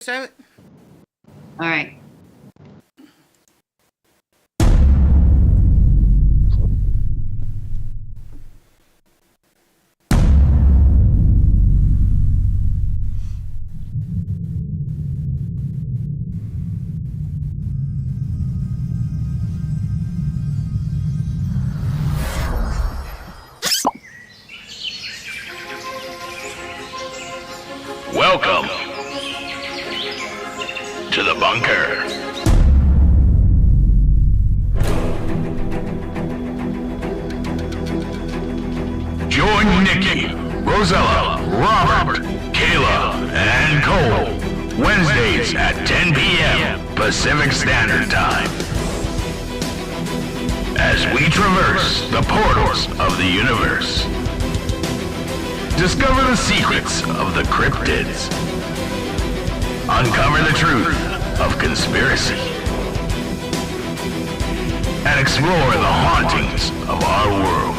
Silent. All right. Welcome to the bunker. Join Nikki, Rosella, Robert, Kayla, and Cole Wednesdays at 10 p.m. Pacific Standard Time as we traverse the portals of the universe. Discover the secrets of the cryptids. Uncover the truth of conspiracy. And explore the hauntings of our world.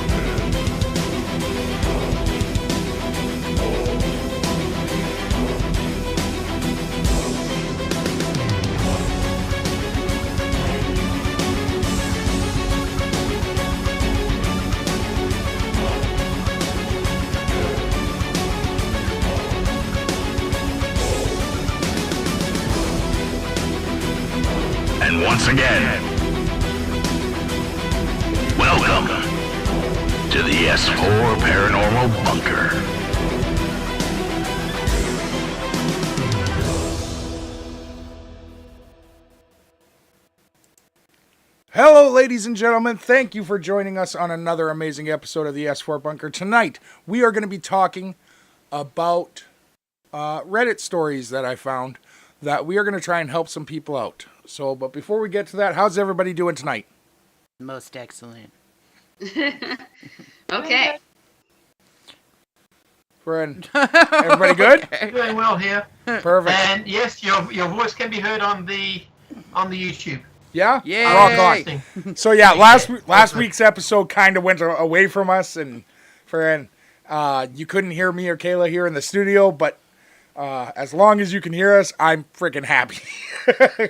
And once again, welcome to the S-4 Paranormal Bunker. Hello, ladies and gentlemen. Thank you for joining us on another amazing episode of the S-4 Bunker. Tonight, we are going to be talking about Reddit stories that I found that we are going to try and help some people out. So, but before we get to that, how's everybody doing tonight? Most excellent. Okay. Friend, everybody good? Doing well here. Perfect. And yes, your voice can be heard on the YouTube. Yeah? Yay! Rock on. So yeah, last week's episode kind of went away from us, and friend, you couldn't hear me or Kayla here in the studio, but as long as you can hear us, I'm freaking happy.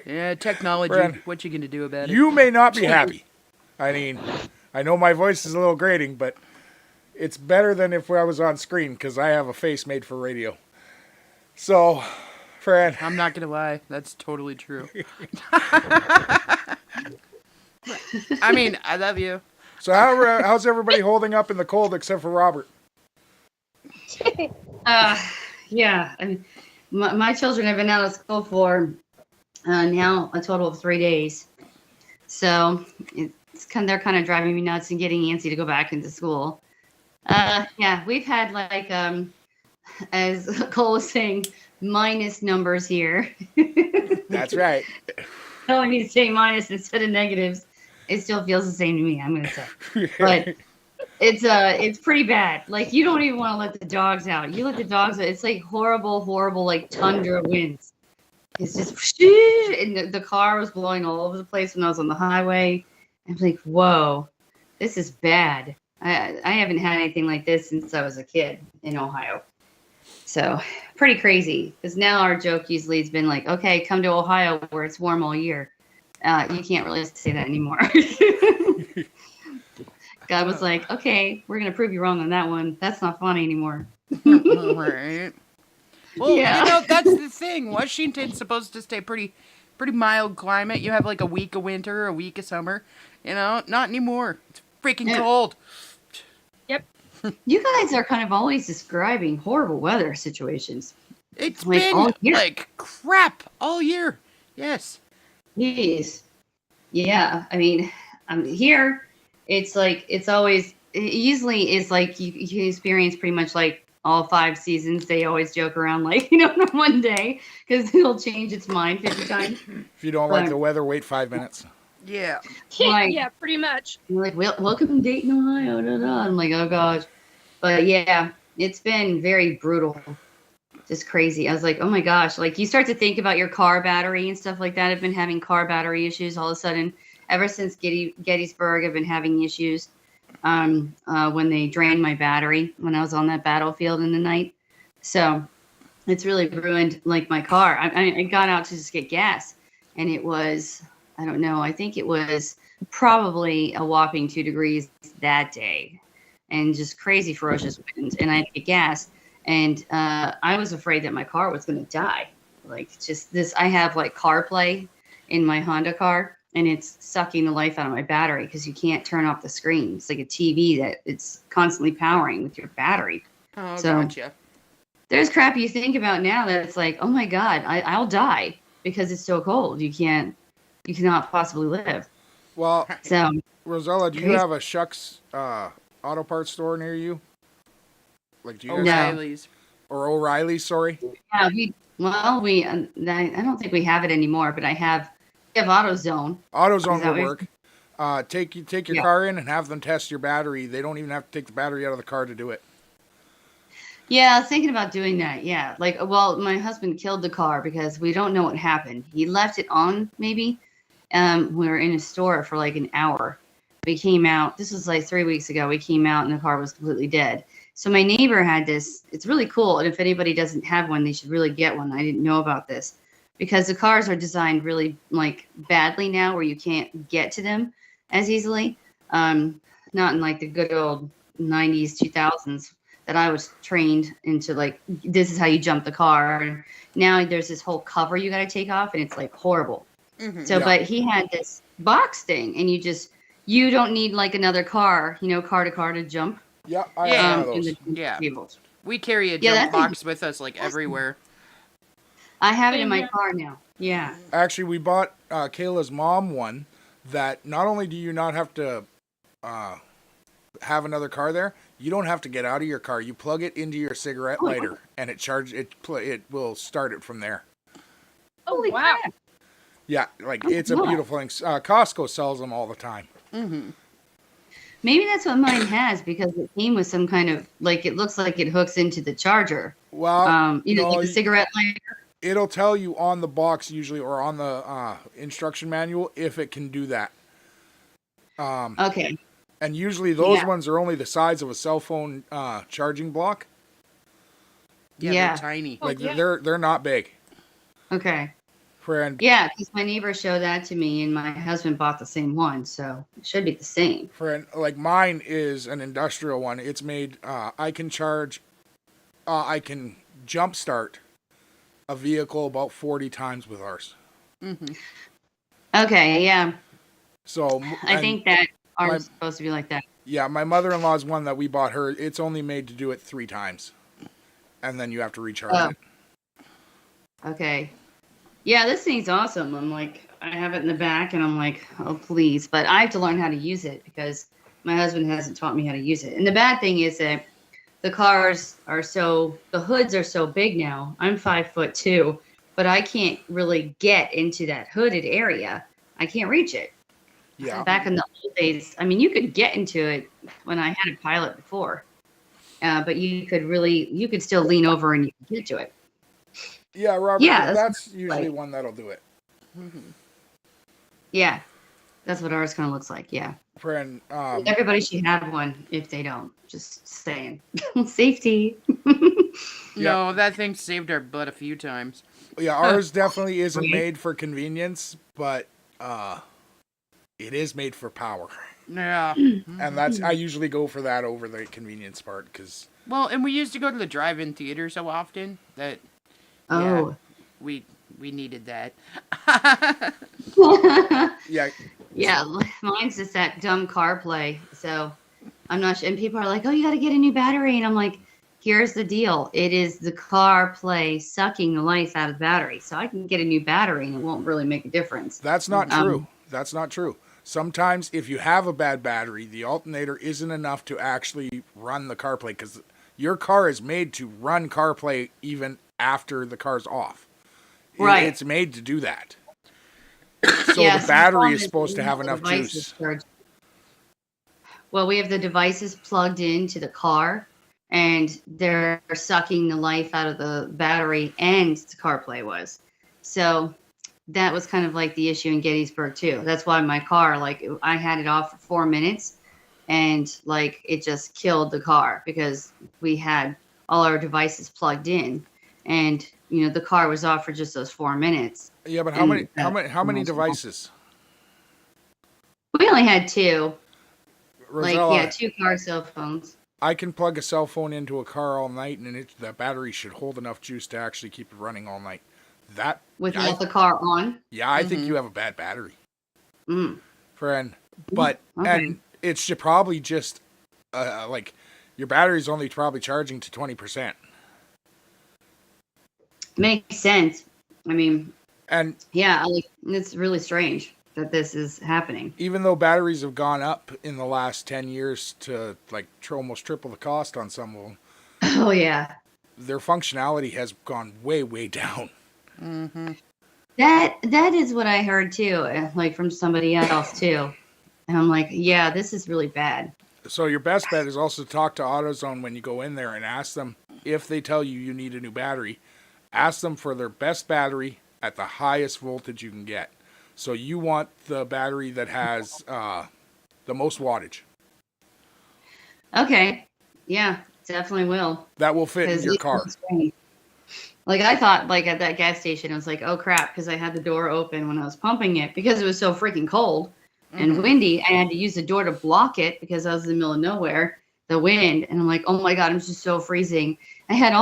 Yeah, technology. Friend, what you gonna do about it? You may not be happy. I mean, I know my voice is a little grating, but it's better than if I was on screen because I have a face made for radio. So, friend, I'm not gonna lie. That's totally true. I mean, I love you. So how's everybody holding up in the cold except for Robert? Yeah. I mean, my children have been out of school for now a total of 3 days. So they're kind of driving me nuts and getting antsy to go back into school. Yeah, we've had like, as Cole was saying, minus numbers here. That's right. Telling me to say minus instead of negatives. It still feels the same to me, I'm going to say. But it's pretty bad. Like, you don't even want to let the dogs out. You let the dogs out, it's like horrible, like tundra winds. It's just, and the car was blowing all over the place when I was on the highway. I'm like, whoa, this is bad. I haven't had anything like this since I was a kid in Ohio. So, pretty crazy. Because now our joke usually has been like, okay, come to Ohio where it's warm all year. You can't really say that anymore. God was like, okay, we're going to prove you wrong on that one. That's not funny anymore. Right. Well, Yeah. you know, that's the thing. Washington's supposed to stay pretty mild climate. You have like a week of winter, a week of summer. You know, not anymore. It's freaking cold. Yep. You guys are kind of always describing horrible weather situations. It's Like, all been year. like crap all year. Yes. Jeez. Yeah, I mean, here, it's like, it usually is like you experience pretty much like all 5 seasons. They always joke around like, one day, because it'll change its mind 50 times. If you don't like the weather, wait 5 minutes. Yeah. Like, Yeah, pretty much. you're like, welcome to Dayton, Ohio. Da, da. I'm like, oh gosh. But yeah, it's been very brutal. Just crazy. I was like, oh my gosh. Like, you start to think about your car battery and stuff like that. I've been having car battery issues all of a sudden. Ever since Gettysburg, I've been having issues when they drained my battery when I was on that battlefield in the night. So it's really ruined like my car. I got out to just get gas, and it was, I don't know, I think it was probably a whopping 2 degrees that day, and just crazy ferocious winds. And I had to get gas, and I was afraid that my car was going to die. Like just this, I have like CarPlay in my Honda car, and it's sucking the life out of my battery because you can't turn off the screen. It's like a TV that it's constantly powering with your battery. Oh, So gotcha. there's crap you think about now that it's like, oh my God, I'll die because it's so cold. You cannot possibly live. Well, So Rosella, do you Crazy. have a Shucks auto parts store near you? Like, do you guys No. O'Reilly's. or O'Reilly's? Sorry. yeah, I don't think we have it anymore, but we have AutoZone. Is AutoZone that will what- work. Take your Yeah. car in and have them test your battery. They don't even have to take the battery out of the car to do it. Yeah, I was thinking about doing that. Yeah. Like, well, my husband killed the car because we don't know what happened. He left it on, maybe. We were in a store for like an hour. We came out, this was like 3 weeks ago. We came out and the car was completely dead. So my neighbor had this. It's really cool. And if anybody doesn't have one, they should really get one. I didn't know about this because the cars are designed really like badly now where you can't get to them as easily. Not in like the good old 90s, 2000s that I was trained into, like, this is how you jump the car. And now there's this whole cover you got to take off and it's like horrible. Mm-hmm. So, Yeah. but he had this box thing and you don't need like another car, car to car to jump. Yeah, I Yeah. have one In of the those. Yeah. tables. We carry a Yeah, jump that thing- box with us like everywhere. I have it in my car now. Yeah. Actually, we bought Kayla's mom one that not only do you not have to have another car there, you don't have to get out of your car. You plug it into your cigarette Oh, lighter, and it will start it from there. Holy wow. crap. Yeah, like Oh, it's a wow. beautiful thing. Costco sells them all the time. Mm-hmm. Maybe that's what mine has because it came with some kind of, like, it looks like it hooks into the charger. Well, No, like no, a cigarette lighter. it'll tell you on the box usually or on the instruction manual if it can do that. Okay. And usually those Yeah. ones are only the size of a cell phone charging block. Yeah, Yeah. they're tiny. Oh, Like yeah. they're not big. Okay. Friend, Yeah, because my neighbor showed that to me, and my husband bought the same one, so it should be the same. like mine is an industrial one. It's made. I can jumpstart a vehicle about 40 times with ours. Mm-hmm. Okay, yeah, So I think that ours my- is supposed to be like that. yeah, my mother-in-law's one that we bought her. It's only made to do it 3 times, and then you have to recharge Oh. it. Okay. Yeah, this thing's awesome. I'm like, I have it in the back, and I'm like, oh, please. But I have to learn how to use it because my husband hasn't taught me how to use it. And the bad thing is that the hoods are so big now. I'm 5'2", but I can't really get into that hooded area. I can't reach it. Yeah, Back in the old days, I mean, you could get into it when I had a Pilot before, but you could still lean over and you could get to it. yeah, Robert. Yeah, that's usually like- one that'll do it. Mm-hmm. Yeah, that's what ours kind of looks like. Yeah, Friend, everybody should have one if they don't. Just saying, safety. No, that thing saved our butt a few times. yeah, ours definitely isn't Right. made for convenience, but it is made for power. Yeah. And I usually go for that over the convenience part because Well, and we used to go to the drive-in theater so often that Oh, we needed that. yeah, yeah. Mine's just that dumb CarPlay. So I'm not sure. And people are like, "Oh, you got to get a new battery," and I'm like, "Here's the deal. It is the CarPlay sucking the life out of the battery. So I can get a new battery, and it won't really make a difference." that's not Um, true. That's not true. Sometimes if you have a bad battery, the alternator isn't enough to actually run the CarPlay because your car is made to run CarPlay even after the car's off. Right. It's made to do that. So Yeah, the battery problem is supposed to have the enough device is juice. charged. Well, we have the devices plugged into the car, and they're sucking the life out of the battery, and the CarPlay was. So that was kind of like the issue in Gettysburg too. That's why my car, like, I had it off for 4 minutes, and like it just killed the car because we had all our devices plugged in. and the car was off for just those 4 minutes. Yeah, but And how many devices? We only had 2. Rosella, 2 car cell phones. I can plug a cell phone into a car all night, and the battery should hold enough juice to actually keep it running all night. Without the car on? Yeah, I think you have a bad battery, friend. But Okay. and it's probably just like your battery's only probably charging to 20%. Makes sense. I mean, And yeah, it's really strange that this is happening. even though batteries have gone up in the last 10 years to like almost triple the cost on some of them, Oh yeah. their functionality has gone way, way down. That is what I heard too, like from somebody else too. And I'm like, yeah, this is really bad. So your best bet is also to talk to AutoZone when you go in there and ask them if they tell you need a new battery. Ask them for their best battery at the highest voltage you can get. So you want the battery that has the most wattage. Okay. Yeah, definitely will. That will fit in 'Cause your it car. was strange. Like I thought, like at that gas station, I was like, oh crap, because I had the door open when I was pumping it because it was so freaking cold and windy. I had to use the door to block it because I was in the middle of nowhere, the wind, and I'm like, oh my god, I'm just so freezing. I had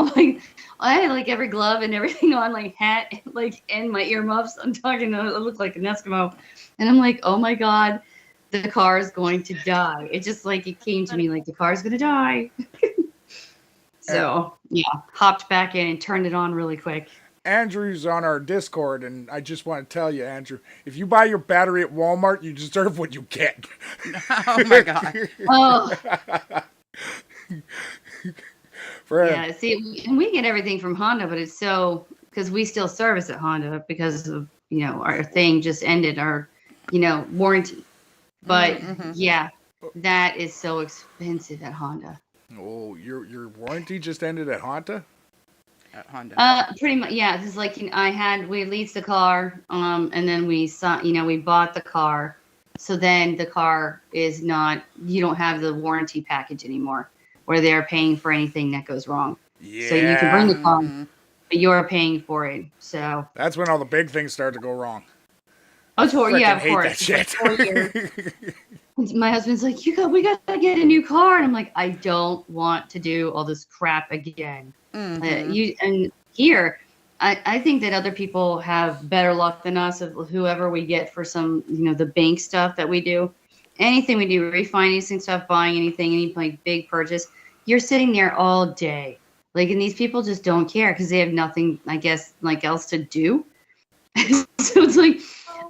like every glove and everything on, like hat, like and my earmuffs. I'm talking, I look like an Eskimo, and I'm like, oh my god, the car is going to die. It just like it came to me like the car's gonna die. So yeah, hopped back in and turned it on really quick. Andrew's on our Discord, and I just want to tell you, Andrew, if you buy your battery at Walmart, you deserve what you get. Oh my god. Oh Friend. yeah, see, and we get everything from Honda, but it's so because we still service at Honda because of our thing just ended our warranty. But yeah, that is so expensive at Honda. Oh, your warranty just ended at Honda? At Honda. Pretty much, yeah. Because like we leased the car, and then we saw, we bought the car, so then the car is not. You don't have the warranty package anymore, where they're paying for anything that goes wrong. Yeah. So you can bring the car, but you're paying for it. So That's when all the big things start to go wrong. yeah, of Frickin' hate course. that It's like shit. 4 years. My husband's like, we got to get a new car, and I'm like, I don't want to do all this crap again. And here, I think that other people have better luck than us of whoever we get for some, the bank stuff that we do. Anything we do, refinancing stuff, buying anything, any like big purchase, you're sitting there all day. Like, and these people just don't care because they have nothing, I guess, like else to do. So it's like,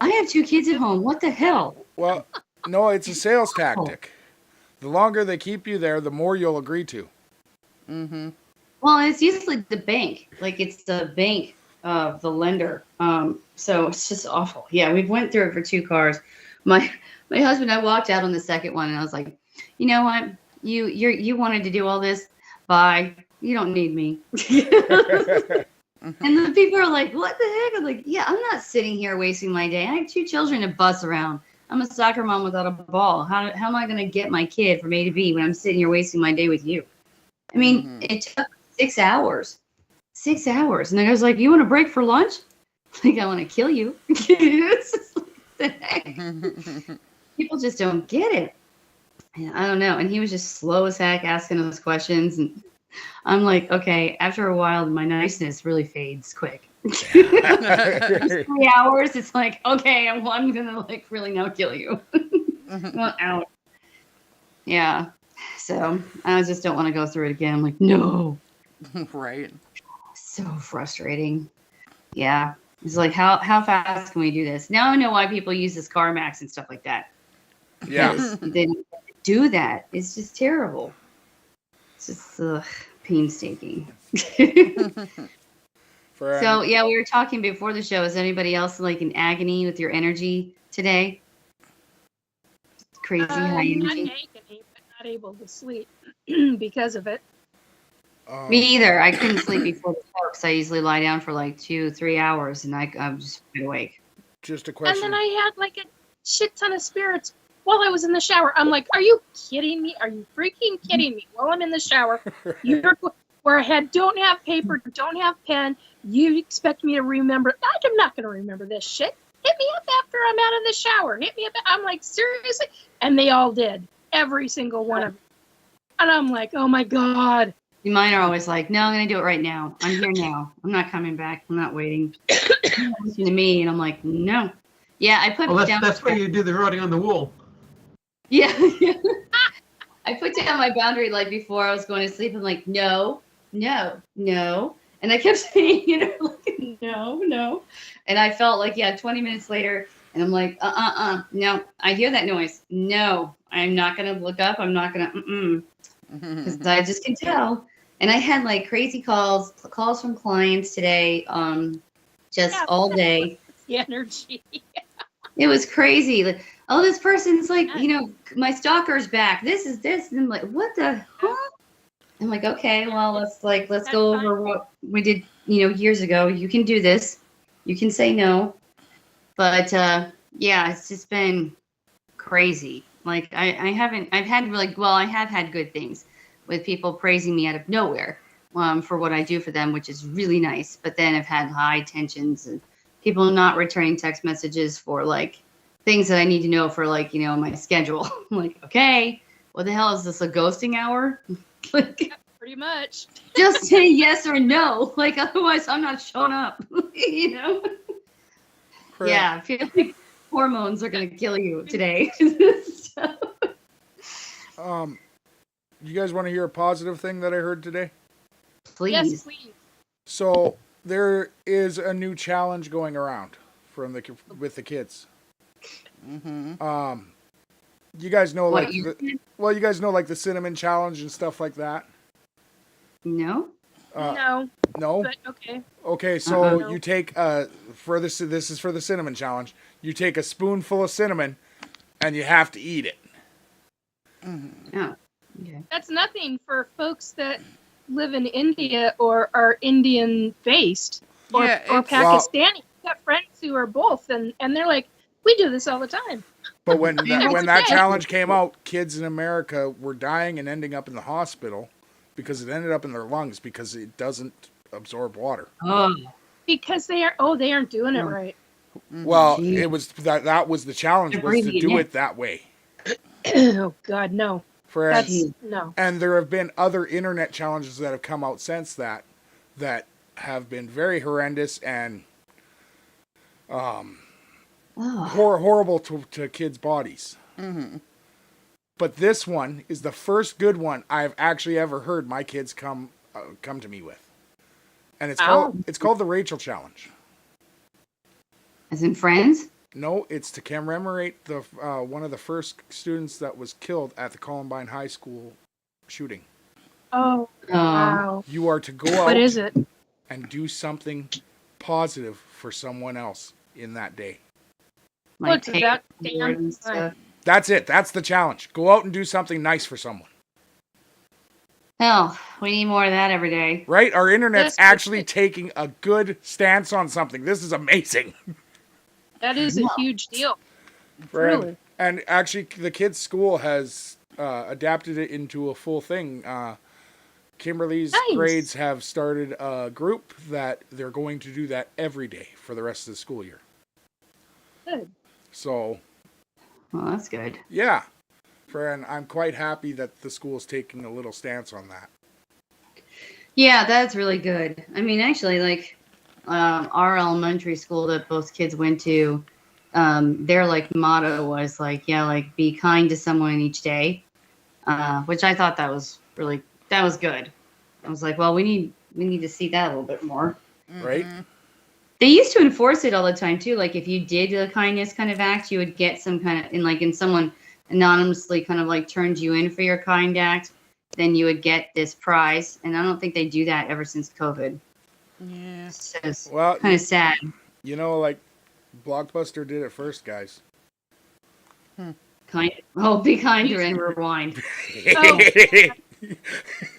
I have 2 kids at home. What the hell? Well, no, it's a sales tactic. The longer they keep you there, the more you'll agree to. Well, it's usually the bank. Like it's the bank of the lender. So it's just awful. Yeah, we went through it for 2 cars. My husband, I walked out on the second one, and I was like, you know what? You wanted to do all this. Bye. You don't need me. And the people are like, what the heck? I'm like, yeah, I'm not sitting here wasting my day. I have 2 children to bus around. I'm a soccer mom without a ball. How am I going to get my kid from A to B when I'm sitting here wasting my day with you? I mean, it took 6 hours. 6 hours. And the guy's like, you want a break for lunch? Like, I want to kill you. It's just like, the heck? People just don't get it. And I don't know. And he was just slow as heck asking us questions. And I'm like, okay, after a while, my niceness really fades quick. 3 hours, it's like, okay, I'm gonna like really now kill you. Well, out. Yeah. So I just don't want to go through it again. I'm like, no. Right. So frustrating. Yeah. It's like, how fast can we do this? Now I know why people use this CarMax and stuff like that. Yeah. Because they don't do that. It's just terrible. It's just painstaking. So yeah, we were talking before the show. Is anybody else like in agony with your energy today? Crazy high Not energy. agony, but not able to sleep because of it. Me either. I couldn't sleep before the show because I usually lie down for like 2-3 hours and I'm just wide awake. Just a question. And then I had like a shit ton of spirits while I was in the shower. I'm like, are you kidding me? Are you freaking kidding me? While I'm in the shower, where I had don't have paper, don't have pen. You expect me to remember? I'm not going to remember this shit. Hit me up after I'm out of the shower. Hit me up. I'm like, seriously? And they all did. Every single one of them. And I'm like, oh my God. Mine are always like, no, I'm going to do it right now. I'm here now. I'm not coming back. I'm not waiting. Listen to me. And I'm like, no. Yeah, I put down. That's where you do the writing on the wall. Yeah. I put down my boundary like before I was going to sleep. I'm like, no. And I kept saying, like, no. And I felt like, 20 minutes later, and I'm like, no, I hear that noise. No, I'm not going to look up. I'm not going to, because I just can tell. And I had like crazy calls from clients today, all day. The energy. It was crazy. Like, oh, this person's like, my stalker's back. This is this. And I'm like, what the huh? I'm like, okay, well, let's go over what we did, years ago. You can do this. You can say no. But it's just been crazy. Like I have had good things with people praising me out of nowhere for what I do for them, which is really nice. But then I've had high tensions and people not returning text messages for like things that I need to know for like, my schedule. I'm like, okay, what the hell is this, a ghosting hour? Like, pretty much. Just say yes or no. Like otherwise I'm not showing up. Correct. Yeah, I feel like hormones are gonna kill you today. You guys want to hear a positive thing that I heard today? Please. Yes, please. So there is a new challenge going around with the kids. Mm-hmm. You guys know What, you guys know like the cinnamon challenge and stuff like that. No. No. No. But okay. Okay, so No. you take this is for the cinnamon challenge. You take a spoonful of cinnamon, and you have to eat it. Oh. Okay. That's nothing for folks that live in India or are Indian based or Pakistani. I've got friends who are both, and they're like, we do this all the time. But when that challenge came out, kids in America were dying and ending up in the hospital because it ended up in their lungs because it doesn't absorb water. Oh. Because they aren't doing it right. Well, Gee. it was that was the challenge, They're was to breathing do in. it that way. Oh God, no. No. And there have been other internet challenges that have come out since that have been very horrendous and horrible to kids' bodies. Mm-hmm. But this one is the first good one I've actually ever heard my kids come to me with, and it's called the Rachel Challenge. As in Friends? No, it's to commemorate the one of the first students that was killed at the Columbine High School shooting. Oh, wow. You are to go out. What is it? And do something positive for someone else in that day. Like What's that? Damn. stuff. That's it. That's the challenge. Go out and do something nice for someone. Hell, we need more of that every day. Right? Our internet's Yes, actually taking a good stance on something. This is amazing. That is a huge deal. Really. And actually, the kids' school has adapted it into a full thing. Kimberly's Nice. grades have started a group that they're going to do that every day for the rest of the school year. Good. So, Well, that's good. yeah. And I'm quite happy that the school's taking a little stance on that. Yeah, that's really good. I mean, actually, like our elementary school that both kids went to, their like motto was like, be kind to someone each day, which I thought that was good. I was like, well, we need to see that a little bit more. Right? They used to enforce it all the time too. Like if you did a kindness kind of act, you would get some kind of, and someone anonymously kind of like turned you in for your kind act, then you would get this prize. And I don't think they do that ever since COVID. Yeah. So it's Well, kind of sad. you know, like Blockbuster did it first, guys. Be kinder and rewind.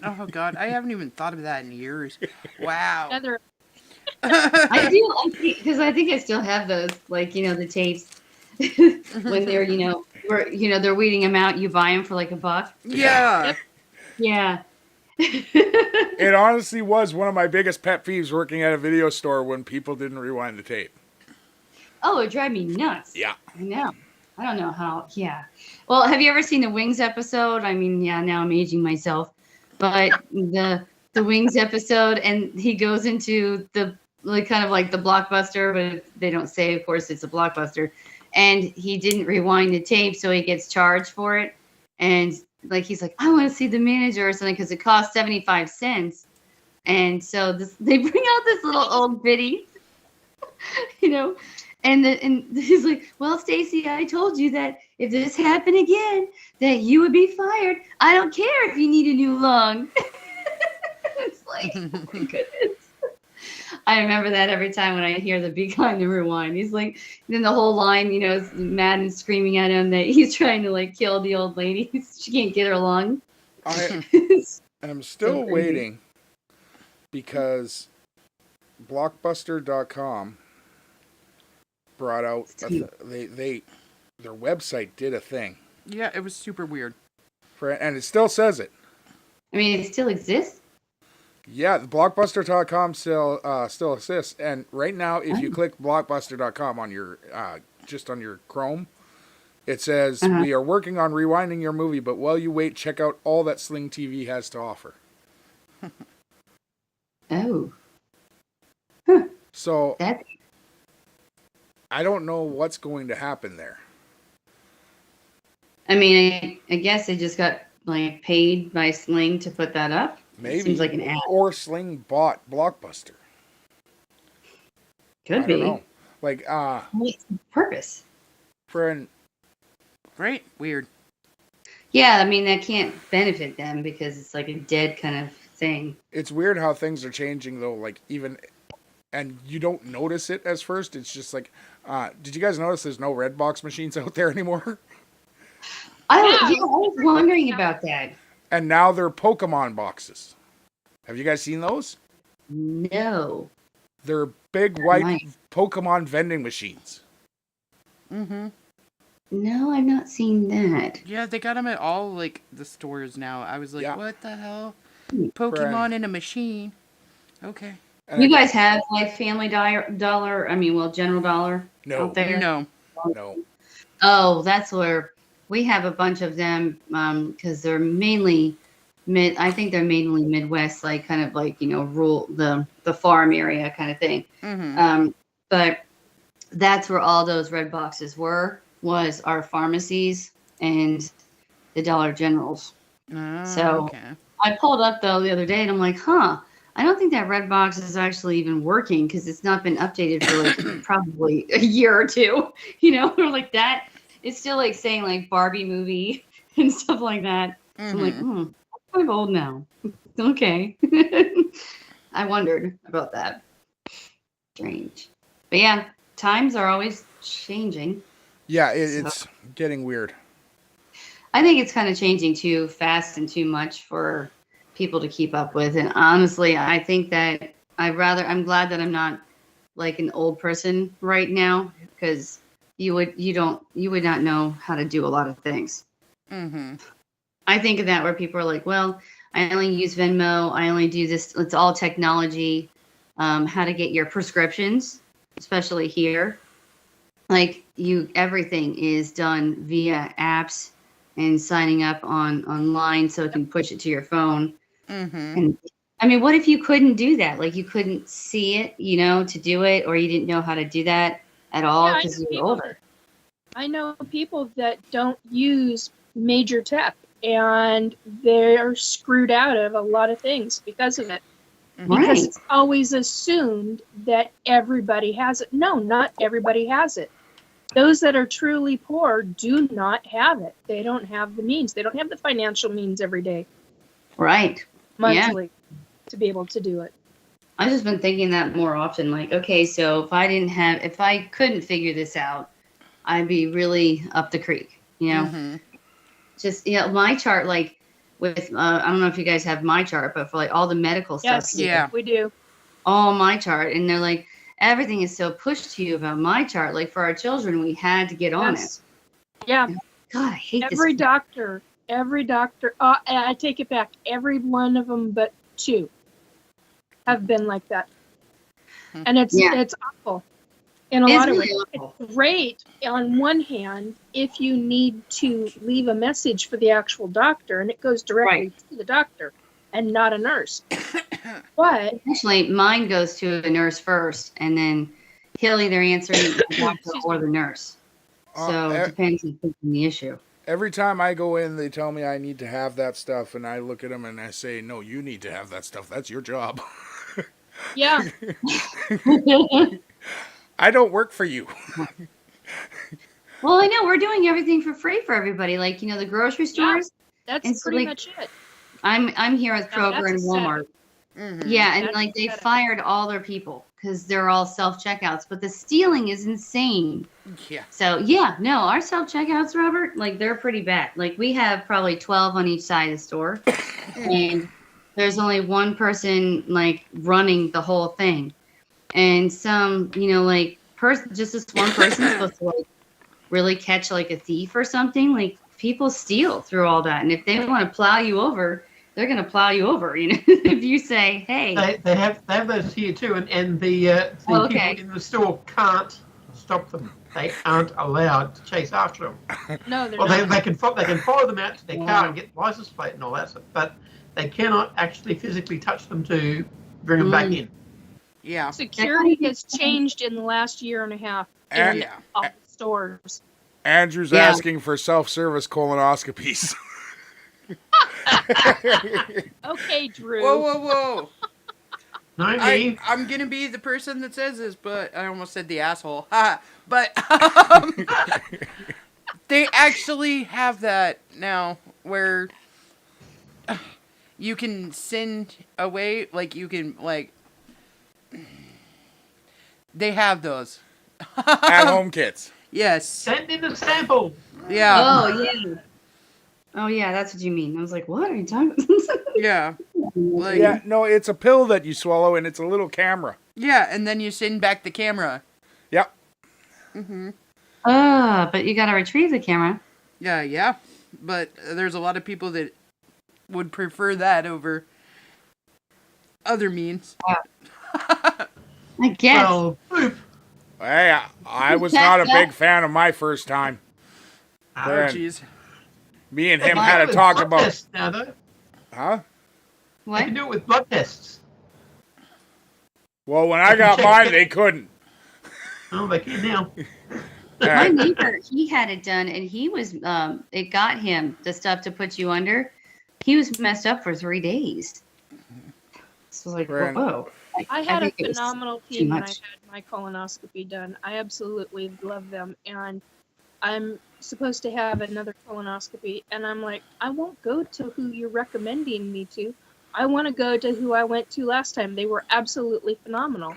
Oh God, I haven't even thought of that in years. Wow. Another. I do, because I think I still have those, like, the tapes when they're, they're weeding them out. You buy them for like $1. Yeah. Yeah. It honestly was one of my biggest pet peeves working at a video store when people didn't rewind the tape. Oh, it drive me nuts. Yeah. I know. I don't know how. Yeah. Well, have you ever seen the Wings episode? I mean, yeah, now I'm aging myself, but the Wings episode, and he goes into the like kind of like the Blockbuster, but they don't say, of course, it's a Blockbuster, and he didn't rewind the tape, so he gets charged for it, and like he's like, I want to see the manager or something because it costs 75 cents, and so they bring out this little old biddy, you know. And he's like, well, Stacy, I told you that if this happened again, that you would be fired. I don't care if you need a new lung. It's like, oh my goodness. I remember that every time when I hear the Be Kind and Rewind. He's like, then the whole line, you know, is mad and screaming at him that he's trying to like kill the old lady. She can't get her lung. I'm still waiting because Blockbuster.com brought out their website did a thing. Yeah, it was super weird. And it still says it. I mean, it still exists. Yeah, the Blockbuster.com still exists. And right now, if you click Blockbuster.com on your just on your Chrome, it says we are working on rewinding your movie, but while you wait, check out all that Sling TV has to offer. Oh. So That's I don't know what's going to happen there. I mean, I guess they just got like paid by Sling to put that up. Maybe. Seems like an ad. Or Sling bought Blockbuster. Could I be. don't know. Like, What's the purpose? friend, Right? Weird. Yeah, I mean, that can't benefit them because it's like a dead kind of thing. it's weird how things are changing though. Like even, and you don't notice it as first. It's just like, did you guys notice there's no Redbox machines out there anymore? I was wondering about that. And now they're Pokemon boxes. Have you guys seen those? No. They're big white Nice. Pokemon vending machines. Mm-hmm. No, I've not seen that. Yeah, they got them at all, like, the stores now. I was like, Yeah. what the hell? Friend. Pokemon in a machine. Okay. And You I- guys have like Family Dollar, I mean, well, General Dollar No. out there? No. No. Oh, that's where we have a bunch of them because they're mainly I think they're mainly Midwest, like kind of like, you know, rural, the farm area kind of thing. Mm-hmm. But that's where all those red boxes was our pharmacies and the Dollar Generals. Oh, So- okay. I pulled up though the other day and I'm like, I don't think that red box is actually even working because it's not been updated for like probably a year or two, you know, or like that. It's still like saying like Barbie movie and stuff like that. Mm-hmm. I'm like, I'm kind of old now. Okay. I wondered about that. Strange. But yeah, times are always changing. Yeah, it's getting weird. I think it's kind of changing too fast and too much for people to keep up with. And honestly, I think that I'm glad that I'm not like an old person right now because you would not know how to do a lot of things. Mm-hmm. I think of that where people are like, well, I only use Venmo. I only do this. It's all technology. How to get your prescriptions, especially here. Like everything is done via apps and signing up online so it can push it to your phone. Mm-hmm. And I mean, what if you couldn't do that? Like you couldn't see it, you know, to do it, or you didn't know how to do that at all Yeah, I because know you're people older. I know people that don't use major tech and they're screwed out of a lot of things because of it. Mm-hmm. Because Right. it's always assumed that everybody has it. No, not everybody has it. Those that are truly poor do not have it. They don't have the means. They don't have the financial means every day, Right. monthly, to be able to do it. I've just been thinking that more often. Like, okay, so if I couldn't figure this out, I'd be really up the creek, you know? Mm-hmm. Just, you know, my chart, like with, I don't know if you guys have my chart, but for like all the medical Yes, stuff, Yeah. we do. all my chart. And they're like, everything is so pushed to you about my chart. Like for our children, we had to get on Yes. Yeah, it. God, I hate every this. every doctor. I take it back. Every one of them, but 2, have been like that, and it's awful in a lot of ways. It's great on one hand if you need to leave a message for the actual doctor, and it goes directly to the doctor and not a nurse. But actually, mine goes to a nurse first, and then he'll either answer the doctor or the nurse. So it depends on the issue. Every time I go in, they tell me I need to have that stuff, and I look at them and I say, "No, you need to have that stuff. That's your job." yeah, I don't work for you. Well, I know we're doing everything for free for everybody. Like, the grocery stores. that's pretty much it. I'm here with Now, Kroger and that's a Walmart. Mm-hmm. Yeah, and That's like they sad. fired all their people because they're all self-checkouts. But the stealing is insane. Yeah. So yeah, no, our self-checkouts, Robert, like they're pretty bad. Like we have probably 12 on each side of the store, and there's only one person like running the whole thing, and some, like just this one person is supposed to like really catch like a thief or something. Like people steal through all that, and if they want to plow you over, they're gonna plow you over. If you say, "Hey," They have those here too, and the people in the store can't stop them. They aren't allowed to chase after them. No, they're Well, not. they can follow them out to their car and get the license plate and all that stuff, but they cannot actually physically touch them to bring them back in. Yeah. Security has changed in the last year and a half in Yeah. all the stores. Andrew's asking for self-service colonoscopies. Okay, Drew. Whoa. No, me. I'm gonna be the person that says this, but I almost said the asshole. But they actually have that now where you can send away, like you can, like, they have those. At-home kits. Yes. Send in the sample. Yeah. Oh yeah, that's what you mean. I was like, what are you talking? Yeah. Like, Yeah, no, it's a pill that you swallow, and it's a little camera. yeah, and then you send back the camera. Yep. But you gotta retrieve the camera. Yeah. But there's a lot of people that would prefer that over other means. I guess. Well, boop. Hey, I was not a big fan of my first time. Oh, Man. jeez. Me and him They can had do a it with talk blood about... tests now, though. Huh? They What? can do it with blood tests. Well, when I got mine, they couldn't. Oh, they can now. My neighbor, he had it done, and he was, it got him the stuff to put you under. He was messed up for 3 days. So like, Right. whoa. I had a think it was phenomenal too team when I much. had my colonoscopy done. I absolutely love them, and I'm supposed to have another colonoscopy, and I'm like, I won't go to who you're recommending me to. I want to go to who I went to last time. They were absolutely phenomenal.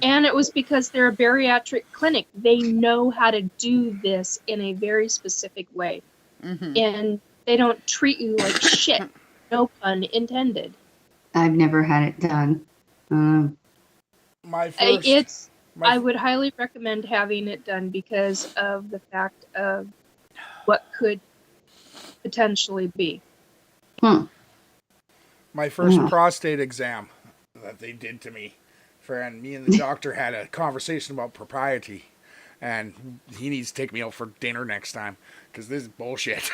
And it was because they're a bariatric clinic. They know how to do this in a very specific way. Mm-hmm. And they don't treat you like shit. No pun intended. I've never had it done. My first... It's my I would highly recommend having it done because of the fact of what could potentially be. My first prostate exam that they did to me, and me and the doctor had a conversation about propriety, and he needs to take me out for dinner next time because this is bullshit.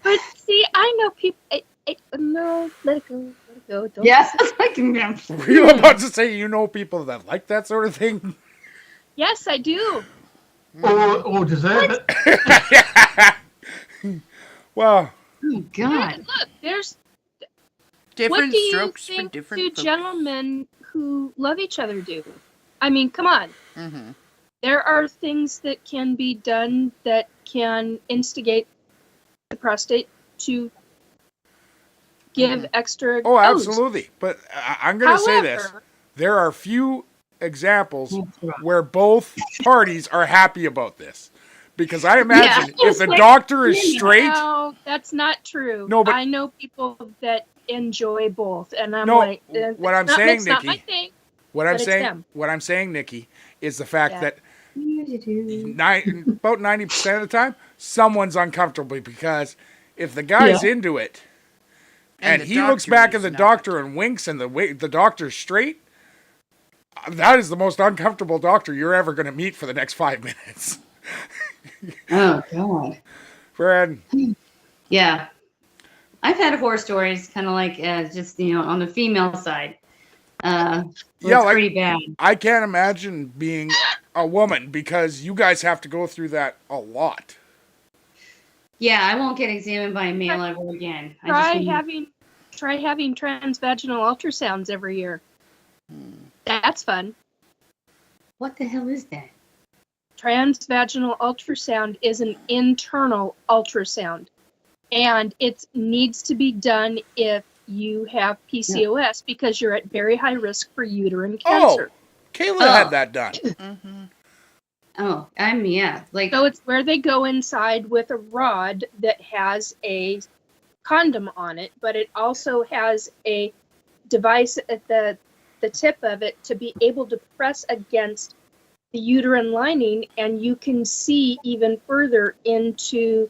But see, I know people. No, let it go. Let it go. Don't Yes, I can. Were you about to say you know people that like that sort of thing? Yes, I do. Or deserve it. Well, Oh God. Look, there's. Different What do you strokes for think different two folks. gentlemen who love each other do? I mean, come on. Mm-hmm. There are things that can be done that can instigate the prostate to give extra. oh, dose. absolutely. But I'm going to say this. However, There are few examples where both parties are happy about this. Because I imagine Yeah, if the it's like, doctor is straight... no, that's not true. No, but- I know people that enjoy both, and I'm No, like, what it's I'm not, saying, it's not my Nikki, thing. What I'm but it's saying, them. what I'm saying, Nikki, is the fact Yeah. that about 90% of the time, someone's uncomfortable because if the guy's into it and the he looks doctor back at is the not. doctor and winks and the doctor's straight, that is the most uncomfortable doctor you're ever going to meet for the next 5 minutes. Oh God. Fred. Yeah. I've had horror stories, kind of like just on the female side. It's pretty bad. I can't imagine being a woman because you guys have to go through that a lot. Yeah, I won't get examined by a male ever again. Try having transvaginal ultrasounds every year. That's fun. What the hell is that? Transvaginal ultrasound is an internal ultrasound, and it needs to be done if you have PCOS because you're at very high risk for uterine cancer. Kayla had that done. Oh, So it's where they go inside with a rod that has a condom on it, but it also has a device at the tip of it to be able to press against the uterine lining, and you can see even further into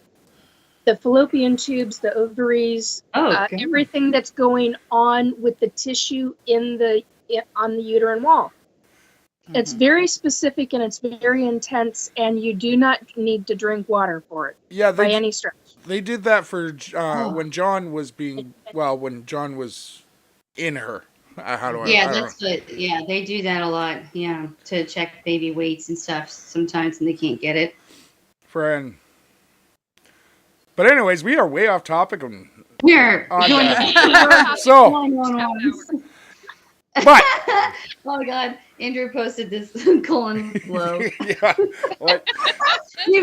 the fallopian tubes, the ovaries, everything that's going on with the tissue on the uterine wall. It's very specific and it's very intense, and you do not need to drink water for it by any stretch. They did that for when John was in her. They do that a lot. Yeah, to check baby weights and stuff sometimes, and they can't get it. Friend. But anyways, we are way off topic. We're going so. But oh my God, Andrew posted this colon glow.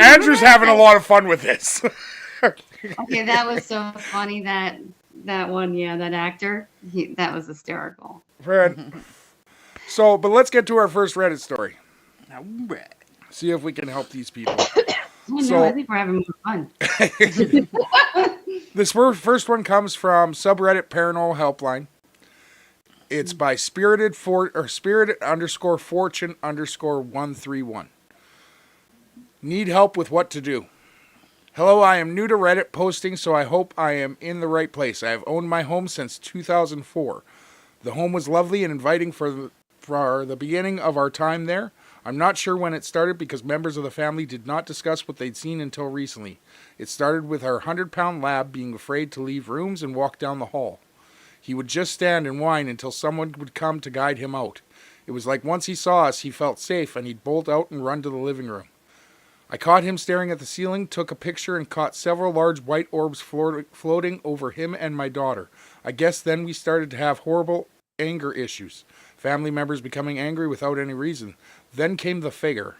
Andrew's having a lot of fun with this. Okay, that was so funny. That one, that actor, that was hysterical. Fred. But let's get to our first Reddit story. All right. See if we can help these people. I think we're having more fun. This first one comes from subreddit Paranormal Helpline. It's by Spirit_Fortune_131. Need help with what to do. Hello, I am new to Reddit posting, so I hope I am in the right place. I have owned my home since 2004. The home was lovely and inviting for the beginning of our time there. I'm not sure when it started because members of the family did not discuss what they'd seen until recently. It started with our 100-pound lab being afraid to leave rooms and walk down the hall. He would just stand and whine until someone would come to guide him out. It was like once he saw us, he felt safe, and he'd bolt out and run to the living room. I caught him staring at the ceiling, took a picture, and caught several large white orbs floating over him and my daughter. I guess then we started to have horrible anger issues. Family members becoming angry without any reason. Then came the figure.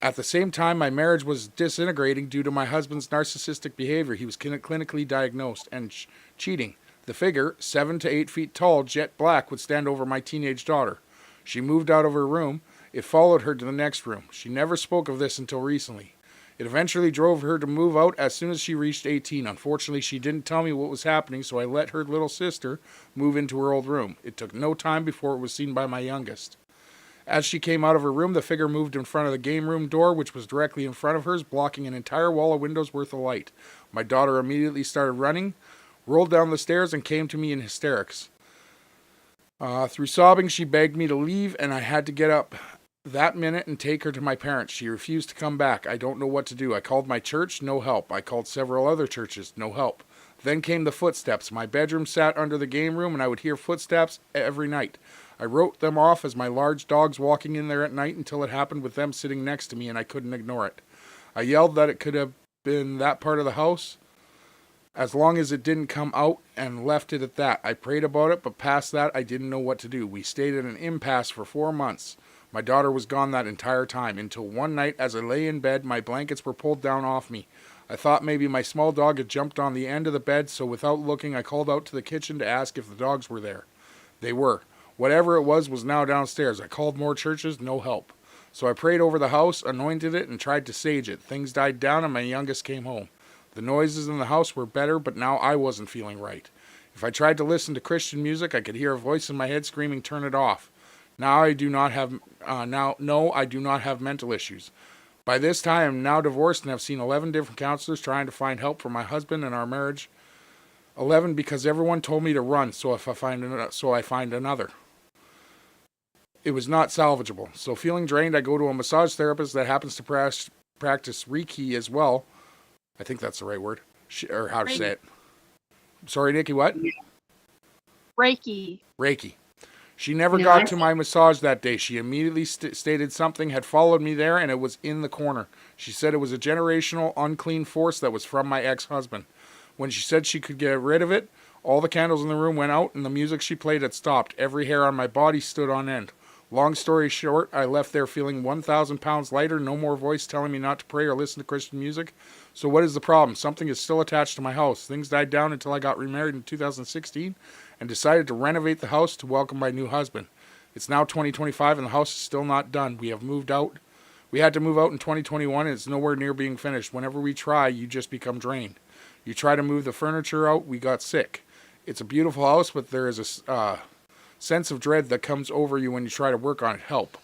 At the same time, my marriage was disintegrating due to my husband's narcissistic behavior. He was clinically diagnosed and cheating. The figure, 7 to 8 feet tall, jet black, would stand over my teenage daughter. She moved out of her room. It followed her to the next room. She never spoke of this until recently. It eventually drove her to move out as soon as she reached 18. Unfortunately, she didn't tell me what was happening, so I let her little sister move into her old room. It took no time before it was seen by my youngest. As she came out of her room, the figure moved in front of the game room door, which was directly in front of hers, blocking an entire wall of windows worth of light. My daughter immediately started running, rolled down the stairs, and came to me in hysterics. Through sobbing, she begged me to leave, and I had to get up that minute and take her to my parents. She refused to come back. I don't know what to do. I called my church, no help. I called several other churches, no help. Then came the footsteps. My bedroom sat under the game room, and I would hear footsteps every night. I wrote them off as my large dogs walking in there at night until it happened with them sitting next to me, and I couldn't ignore it. I yelled that it could have been that part of the house, as long as it didn't come out, and left it at that. I prayed about it, but past that, I didn't know what to do. We stayed at an impasse for 4 months. My daughter was gone that entire time, until one night, as I lay in bed, my blankets were pulled down off me. I thought maybe my small dog had jumped on the end of the bed, so without looking, I called out to the kitchen to ask if the dogs were there. They were. Whatever it was now downstairs. I called more churches, no help. So I prayed over the house, anointed it, and tried to sage it. Things died down, and my youngest came home. The noises in the house were better, but now I wasn't feeling right. If I tried to listen to Christian music, I could hear a voice in my head screaming, "Turn it off." Now I do not have I do not have mental issues. By this time, I'm now divorced and have seen 11 different counselors trying to find help for my husband and our marriage. 11 because everyone told me to run, so I find another. It was not salvageable. So feeling drained, I go to a massage therapist that happens to practice Reiki as well. I think that's the right word, or how to say it. Sorry, Nikki, what? Reiki. Reiki. She never got to my massage that day. She immediately stated something had followed me there, and it was in the corner. She said it was a generational, unclean force that was from my ex-husband. When she said she could get rid of it, all the candles in the room went out, and the music she played had stopped. Every hair on my body stood on end. Long story short, I left there feeling 1,000 pounds lighter, no more voice telling me not to pray or listen to Christian music. So what is the problem? Something is still attached to my house. Things died down until I got remarried in 2016 and decided to renovate the house to welcome my new husband. It's now 2025 and the house is still not done. We have moved out. We had to move out in 2021 and it's nowhere near being finished. Whenever we try, you just become drained. You try to move the furniture out, we got sick. It's a beautiful house, but there is a sense of dread that comes over you when you try to work on it. Help.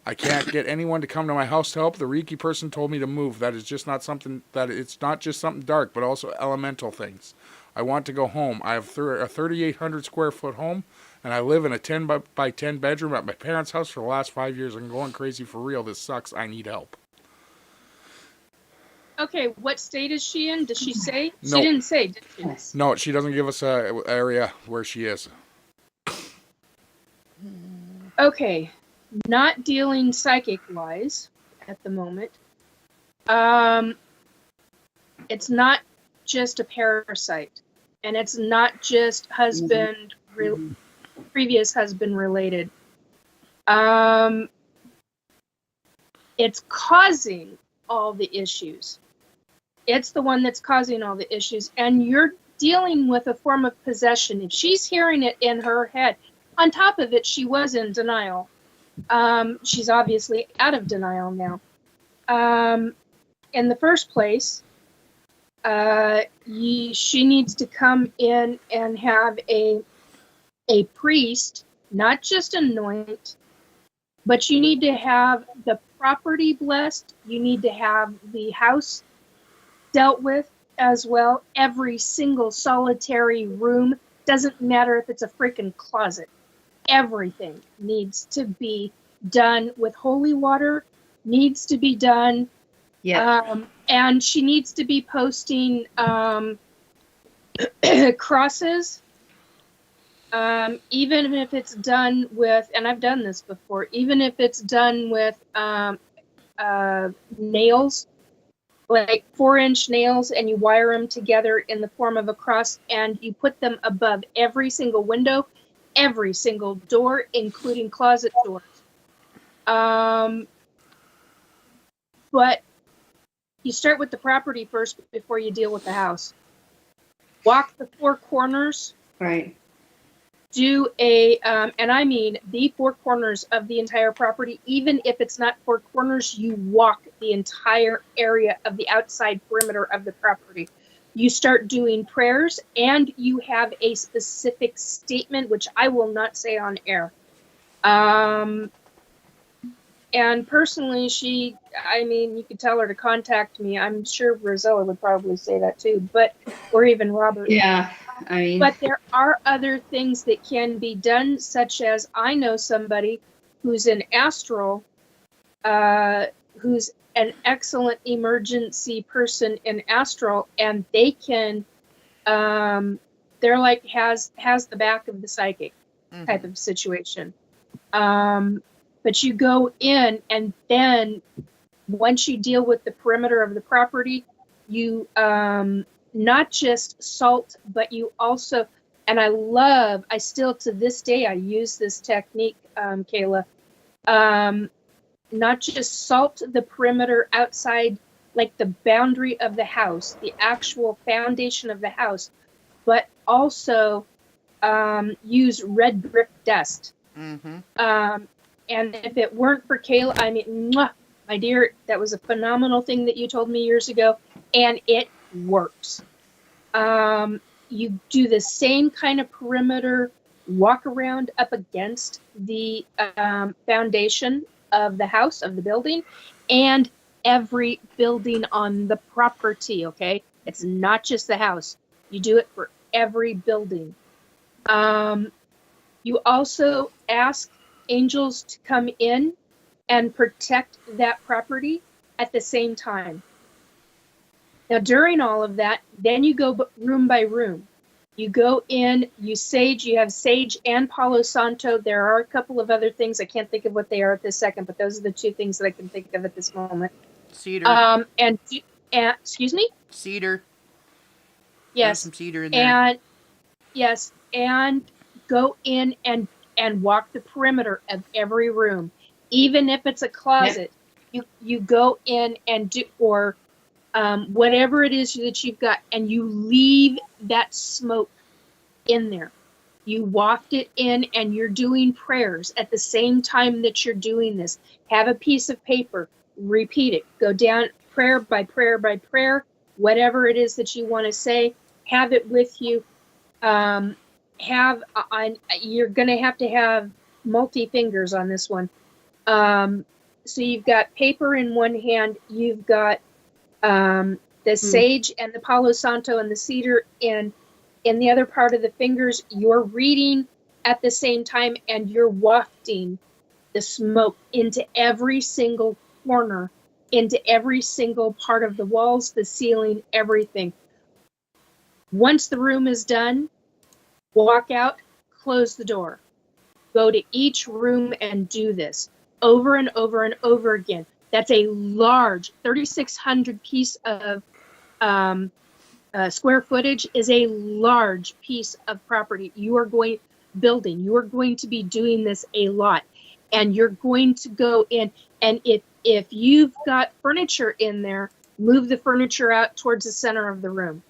I can't get anyone to come to my house to help. The Reiki person told me to move. That is just not something, that it's not just something dark, but also elemental things. I want to go home. I have a 3,800 square foot home, and I live in a 10 by 10 bedroom at my parents' house for the last 5 years. I'm going crazy for real. This sucks. I need help. Okay, what state is she in? Does she say? No. She didn't say, did she? No, she doesn't give us an area where she is. Okay, not dealing psychic-wise at the moment. It's not just a parasite, and it's not just previous husband related. It's causing all the issues. It's the one that's causing all the issues, and you're dealing with a form of possession. If she's hearing it in her head, on top of it, she was in denial. She's obviously out of denial now. In the first place, she needs to come in and have a priest, not just anoint, but you need to have the property blessed. You need to have the house dealt with as well. Every single solitary room, doesn't matter if it's a freaking closet. Everything needs to be done with holy water, needs to be done. Yeah. And she needs to be posting crosses, even if it's done with, and I've done this before, even if it's done with nails, like 4-inch nails, and you wire them together in the form of a cross, and you put them above every single window, every single door, including closet doors. But you start with the property first before you deal with the house. Walk the 4 corners. Right. Do and I mean the 4 corners of the entire property. Even if it's not 4 corners, you walk the entire area of the outside perimeter of the property. You start doing prayers, and you have a specific statement, which I will not say on air. And personally, you could tell her to contact me. I'm sure Rosella would probably say that too, or even Robert. Yeah, But there are other things that can be done, such as I know somebody who's an astral, who's an excellent emergency person in astral, and they can, they're like has the back of the psychic type of situation. But you go in, and then once you deal with the perimeter of the property, you not just salt, but you also, and I still to this day, I use this technique, Kayla, not just salt the perimeter outside, like the boundary of the house, the actual foundation of the house, but also use red brick dust. And if it weren't for Kayla, my dear, that was a phenomenal thing that you told me years ago, and it works. You do the same kind of perimeter walk around up against the foundation of the house, of the building, and every building on the property, okay? It's not just the house. You do it for every building. You also ask angels to come in and protect that property at the same time. Now, during all of that, then you go room by room. You go in, you have sage and Palo Santo. There are a couple of other things. I can't think of what they are at this second, but those are the two things that I can think of at this moment. Cedar. And excuse me? Cedar. Yes. There's some cedar in there. And yes, and go in and walk the perimeter of every room. Even if it's a closet, you go in and do, or whatever it is that you've got, and you leave that smoke in there. You waft it in, and you're doing prayers at the same time that you're doing this. Have a piece of paper, repeat it, go down prayer by prayer by prayer, whatever it is that you want to say, have it with you. You're going to have multi fingers on this one. So you've got paper in one hand, you've got the sage and the Palo Santo and the cedar in the other part of the fingers. You're reading at the same time, and you're wafting the smoke into every single corner, into every single part of the walls, the ceiling, everything. Once the room is done, walk out, close the door. Go to each room and do this over and over and over again. That's a large 3,600 piece of square footage is a large piece of property. You are going to be doing this a lot, and you're going to go in, and if you've got furniture in there, move the furniture out towards the center of the room.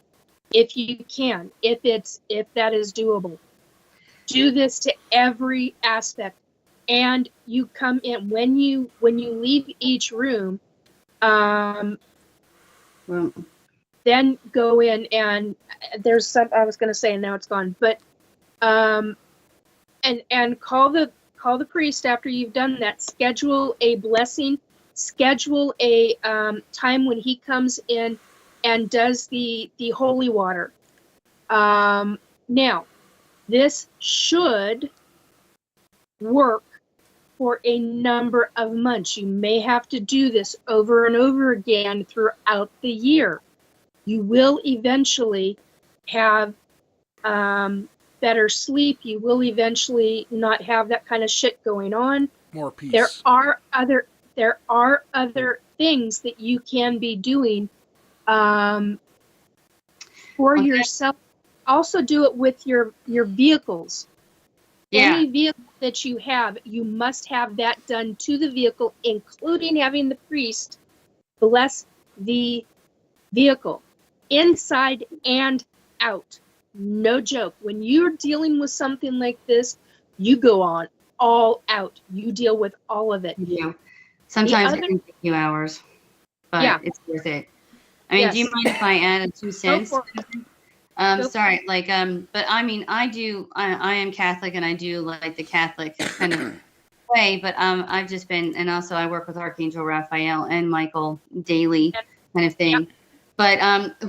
If you can, if that is doable. Do this to every aspect. And you come in when you leave each room, then go in, and there's some I was going to say, and now it's gone. But and call the priest after you've done that. Schedule a blessing. Schedule a time when he comes in and does the holy water. Now, this should work for a number of months. You may have to do this over and over again throughout the year. You will eventually have better sleep. You will eventually not have that kind of shit going on. More peace. There are other things that you can be doing for yourself. Also do it with your vehicles. Yeah. Any vehicle that you have, you must have that done to the vehicle, including having the priest bless the vehicle inside and out. No joke. When you're dealing with something like this, you go on all out. You deal with all of it. Yeah. Sometimes it can take a few hours, but it's worth it. I mean, do you mind if I add 2 cents? Sorry, but I mean, I am Catholic, and I do like the Catholic kind of way, but I've just been, and also I work with Archangel Raphael and Michael daily kind of thing. But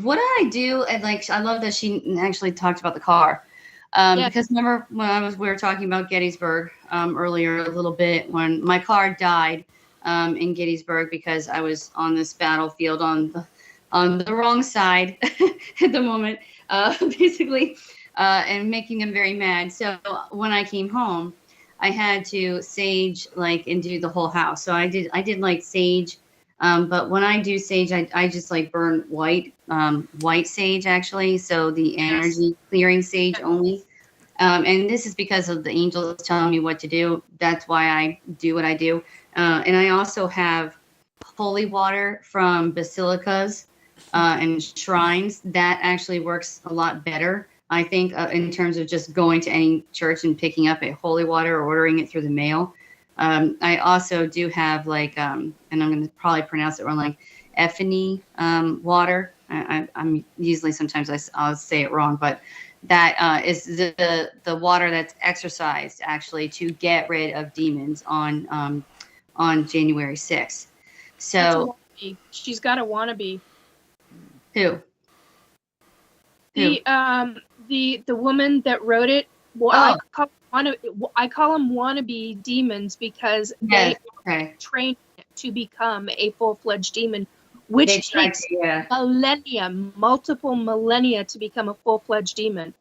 what I do, and I love that she actually talked about the car. Because remember when we were talking about Gettysburg earlier a little bit, when my car died in Gettysburg because I was on this battlefield on the wrong side at the moment, basically, and making them very mad. So when I came home, I had to sage and do the whole house. So I did sage, but when I do sage, I just burn white sage actually. So the energy clearing sage only. And this is because of the angels telling me what to do. That's why I do what I do. And I also have holy water from basilicas and shrines. That actually works a lot better, I think, in terms of just going to any church and picking up a holy water or ordering it through the mail. I also do have and I'm going to probably pronounce it wrong, Ephany water. I'm usually sometimes I'll say it wrong, but that is the water that's exercised actually to get rid of demons on January 6th. It's a So wannabe. She's got a wannabe. who? The woman that wrote it. Well, I call them wannabe demons because Yes. they Okay. train to become a full-fledged demon, which They tried takes to, yeah. multiple millennia to become a full-fledged demon.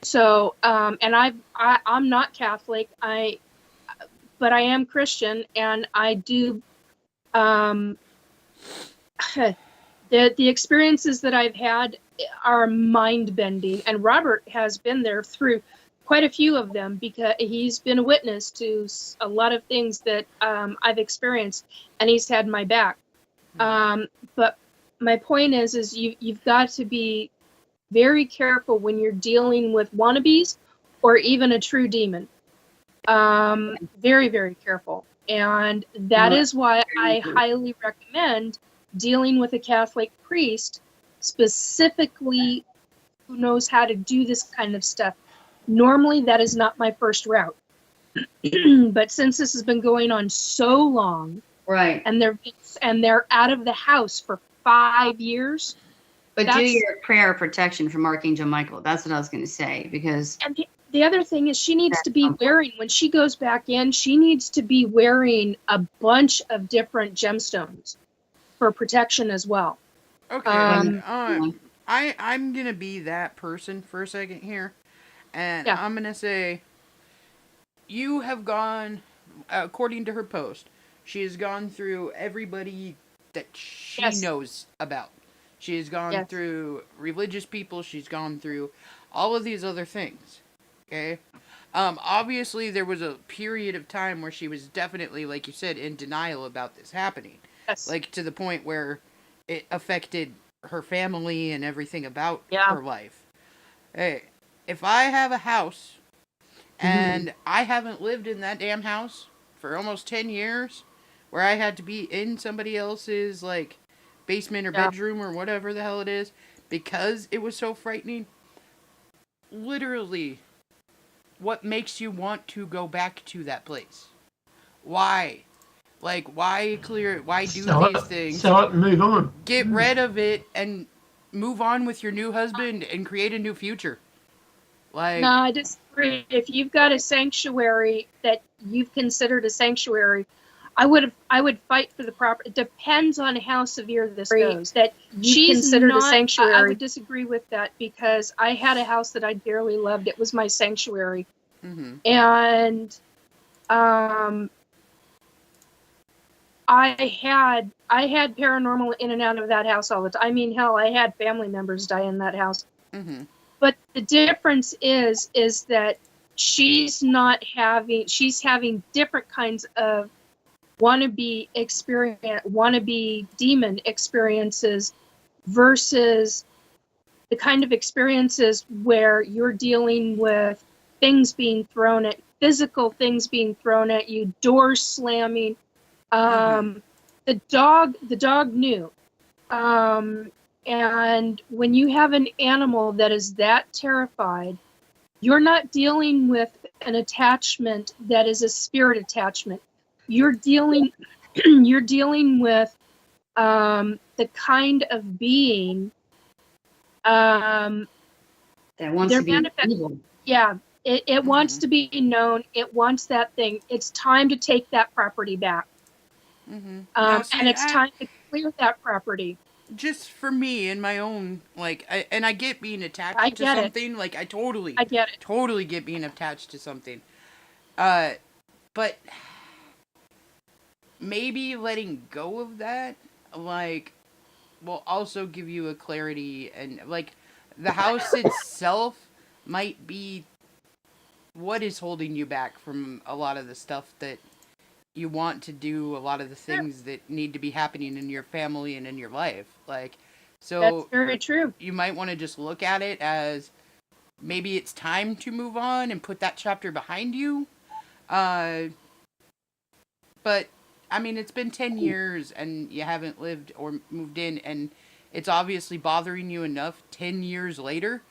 So, and I'm not Catholic, but I am Christian, and I do, the experiences that I've had are mind-bending, and Robert has been there through quite a few of them because he's been a witness to a lot of things that I've experienced, and he's had my back. But my point is you've got to be very careful when you're dealing with wannabes or even a true demon. Very, very careful. And that is why I highly recommend dealing with a Catholic priest, specifically who knows how to do this kind of stuff. Normally, that is not my first route. But since this has been going on so long, Right. and they're out of the house for 5 years. But do your prayer of protection from Archangel Michael. That's what I was going to say, because. And the other thing is she needs to be wearing, when she goes back in, she needs to be wearing a bunch of different gemstones for protection as well. Okay. I'm going to be that person for a second here. And Yeah. I'm going to say, you have gone, according to her post, she has gone through everybody that she knows about. She has gone through religious people. She's gone through all of these other things. Okay? Obviously, there was a period of time where she was definitely, like you said, in denial about this happening. Yes. Like, to the point where it affected her family and everything about her life. Hey, if I have a house and I haven't lived in that damn house for almost 10 years, where I had to be in somebody else's, like, basement or bedroom or whatever the hell it is, because it was so frightening, literally, what makes you want to go back to that place? Why? Like, why do these things? Sell it and move on. Get rid of it and move on with your new husband and create a new future. Like, No, I disagree. If you've got a sanctuary that you've considered a sanctuary, I would fight for the property. It depends on how severe this goes. That she's considered a sanctuary. I would disagree with that because I had a house that I dearly loved. It was my sanctuary, and I had paranormal in and out of that house all the time. I mean, hell, I had family members die in that house. But the difference is that she's having different kinds of wannabe demon experiences versus the kind of experiences where you're dealing with things being thrown at, physical things being thrown at you, doors slamming. The dog knew. And when you have an animal that is that terrified, you're not dealing with an attachment that is a spirit attachment. You're dealing with the kind of being that wants to be evil. Yeah, it wants to be known. It wants that thing. It's time to take that property back. And it's time to clear that property. Just for me in my own, like, I get being attached to something. Like, I get it. Totally get being attached to something. But maybe letting go of that, like, will also give you a clarity, and, like, the house itself might be what is holding you back from a lot of the stuff that you want to do, a lot of the things that need to be happening in your family and in your life. Like, so that's very true. You might want to just look at it as maybe it's time to move on and put that chapter behind you. But I mean, it's been 10 years and you haven't lived or moved in, and it's obviously bothering you enough 10 years later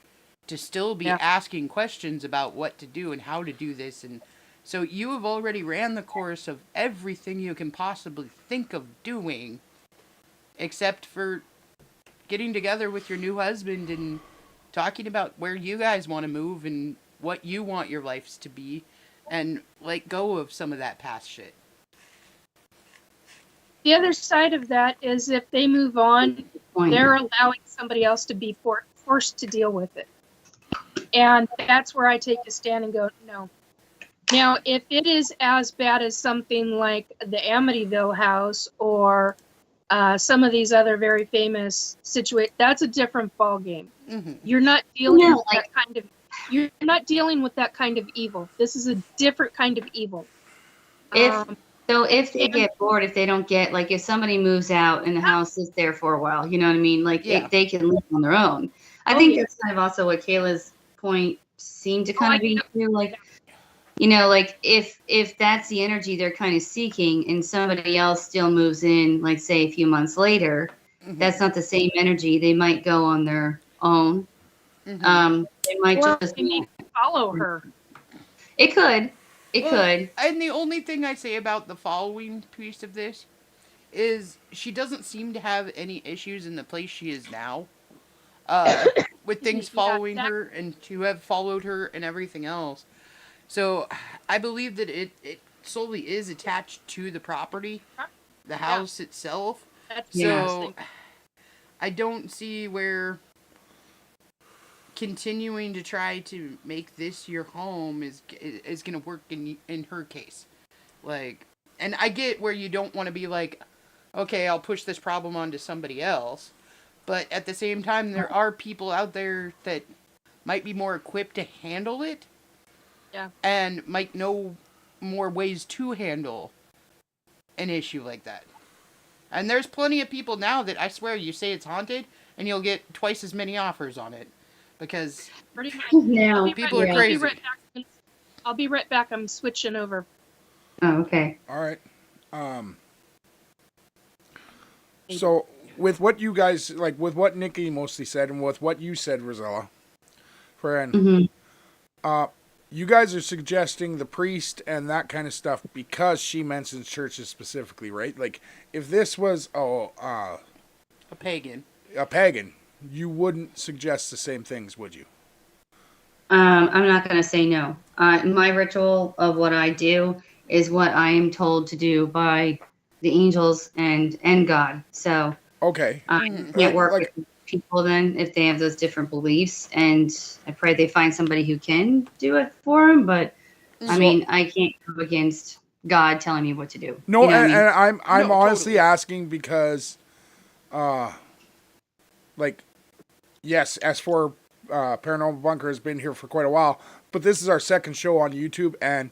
to still be asking questions about what to do and how to do this. And so you have already ran the course of everything you can possibly think of doing, except for getting together with your new husband and talking about where you guys want to move and what you want your lives to be, and let go of some of that past shit. The other side of that is if they move on, they're allowing somebody else to be forced to deal with it. And that's where I take a stand and go, no. Now, if it is as bad as something like the Amityville house or some of these other very famous situations, that's a different ball game. Mm-hmm. You're not dealing with that kind of. You're not dealing with that kind of evil. This is a different kind of evil. If they get bored, if they don't get, like, if somebody moves out and the house is there for a while, you know what I mean? Like, they can live on their own. I think that's kind of also what Kayla's point seemed to kind of be too, like, you know, like if that's the energy they're kind of seeking and somebody else still moves in, like, say a few months later, that's not the same energy. They might go on their own. They might just follow her. It could. It could. And the only thing I say about the following piece of this is she doesn't seem to have any issues in the place she is now. With things following her and to have followed her and everything else. So I believe that it solely is attached to the property, the house itself. So I don't see where continuing to try to make this your home is going to work in her case. Like, and I get where you don't want to be like, okay, I'll push this problem onto somebody else. But at the same time, there are people out there that might be more equipped to handle it. Yeah. And might know more ways to handle an issue like that. And there's plenty of people now that I swear you say it's haunted and you'll get twice as many offers on it. Because pretty much people are crazy. I'll be right back. I'm switching over. Oh, okay. All right. So with what you guys, like with what Nikki mostly said and with what you said, Rosella, friend, you guys are suggesting the priest and that kind of stuff because she mentions churches specifically, right? Like if this was a pagan, you wouldn't suggest the same things, would you? I'm not going to say no. My ritual of what I do is what I am told to do by the angels and God. So okay, I can't work with people then if they have those different beliefs. And I pray they find somebody who can do it for them. But I mean, I can't go against God telling me what to do. No, you know and I mean? I'm honestly asking because, like, yes, S-4 Paranormal Bunker has been here for quite a while, but this is our second show on YouTube, and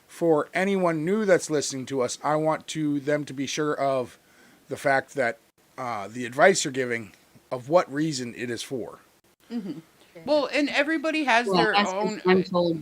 for anyone new that's listening to us, I want them to be sure of the fact that the advice you're giving, of what reason it is for. Mm-hmm. Well, and everybody has their own. I'm told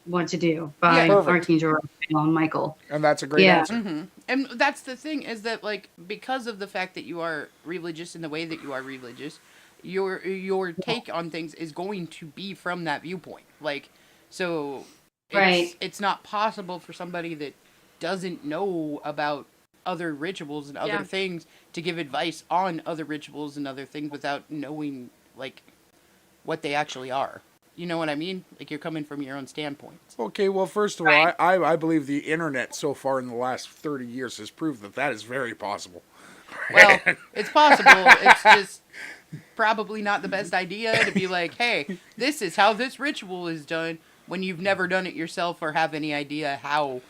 what to do by Archangel Raphael and Michael. And that's a great answer. Mm-hmm. And that's the thing is that, like, because of the fact that you are religious in the way that you are religious, your take on things is going to be from that viewpoint. Like, so it's not possible for somebody that doesn't know about other rituals and other things to give advice on other rituals and other things without knowing, like, what they actually are. You know what I mean? Like, you're coming from your own standpoint. Okay, well, first of all, I believe the internet so far in the last 30 years has proved that is very possible. Well, it's possible. It's just probably not the best idea to be like, hey, this is how this ritual is done when you've never done it yourself or have any idea how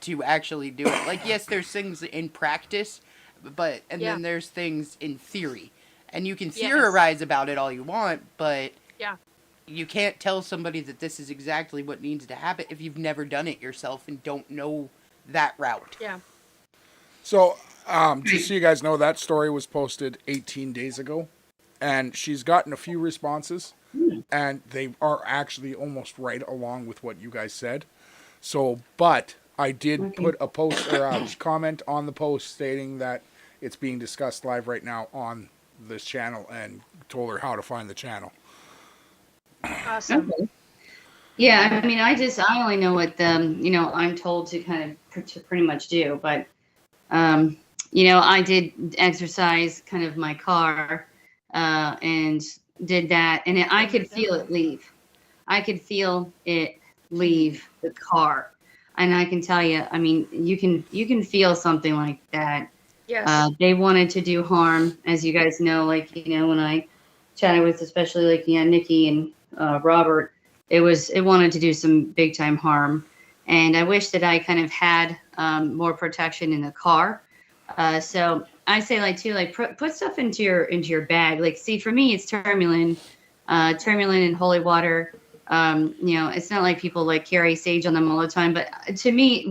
to actually do it. Like, yes, there's things in practice, but then there's things in theory. And you can theorize about it all you want, but you can't tell somebody that this is exactly what needs to happen if you've never done it yourself and don't know that route. Yeah. So, just so you guys know, that story was posted 18 days ago, and she's gotten a few responses, and they are actually almost right along with what you guys said. So, but I did put a post or a comment on the post stating that it's being discussed live right now on this channel and told her how to find the channel. Awesome. Okay. Yeah, I mean, I only know what I'm told to kind of to pretty much do, but I did exercise kind of my car, and did that, and I could feel it leave. I could feel it leave the car, and I can tell you, I mean, you can feel something like that. Yes. They wanted to do harm, as you guys know, like, when I chatted with, especially like, Nikki and Robert, it wanted to do some big time harm. And I wish that I kind of had more protection in the car. So I say, like, too, like, put stuff into your bag. Like, see, for me, it's tourmaline and holy water. It's not like people like carry sage on them all the time, but to me,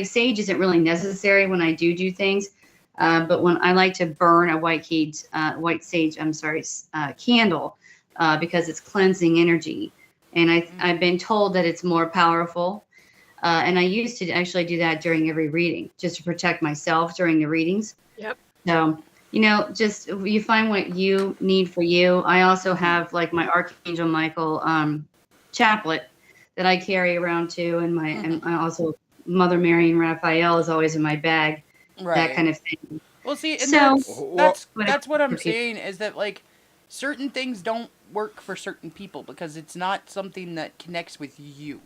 sage isn't really necessary when I do things. But when I like to burn a white sage, candle, because it's cleansing energy. And I've been told that it's more powerful. And I used to actually do that during every reading, just to protect myself during the readings. Yep. So, just you find what you need for you. I also have like my Archangel Michael chaplet that I carry around too. And I also, Mother Mary and Raphael is always in my bag. Right. That kind of thing. Well, see, and So that's what I'm saying, is that, like, certain things don't work for certain people because it's not something that connects with you.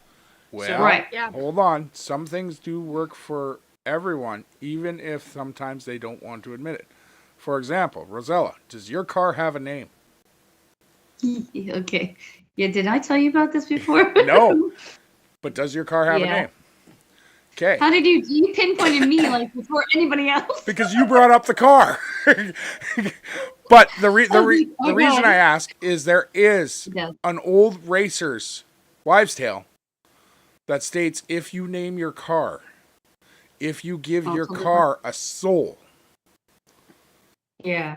Well, Right. Yeah. hold on. Some things do work for everyone, even if sometimes they don't want to admit it. For example, Rosella, does your car have a name? Okay. Yeah, did I tell you about this before? No. But does your car have a Yeah. name? Okay. How did you pinpointed me like before anybody else? Because you brought up the car. But the Okay. reason I ask is there is Yeah. an old racer's wives' tale that states if you name your car, if you give your car a soul, Yeah.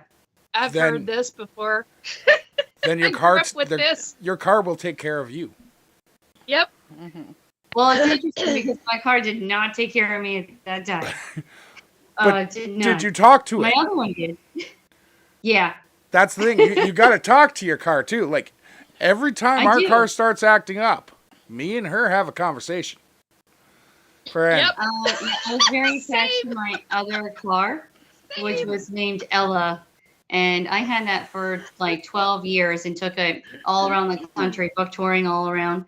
I've Then- heard this before. then your I grew car up with this. your car will take care of you. Yep. Well, it's interesting because my car did not take care of me at that time. But Did not. Did you talk to My it? other one did. Yeah. That's the thing. You got to talk to your car too. Like every time I our do. car starts acting up, me and her have a conversation. Friend. Yep. I was very attached to my other car, which was named Ella. And I had that for like 12 years and took it all around the country, book touring all around.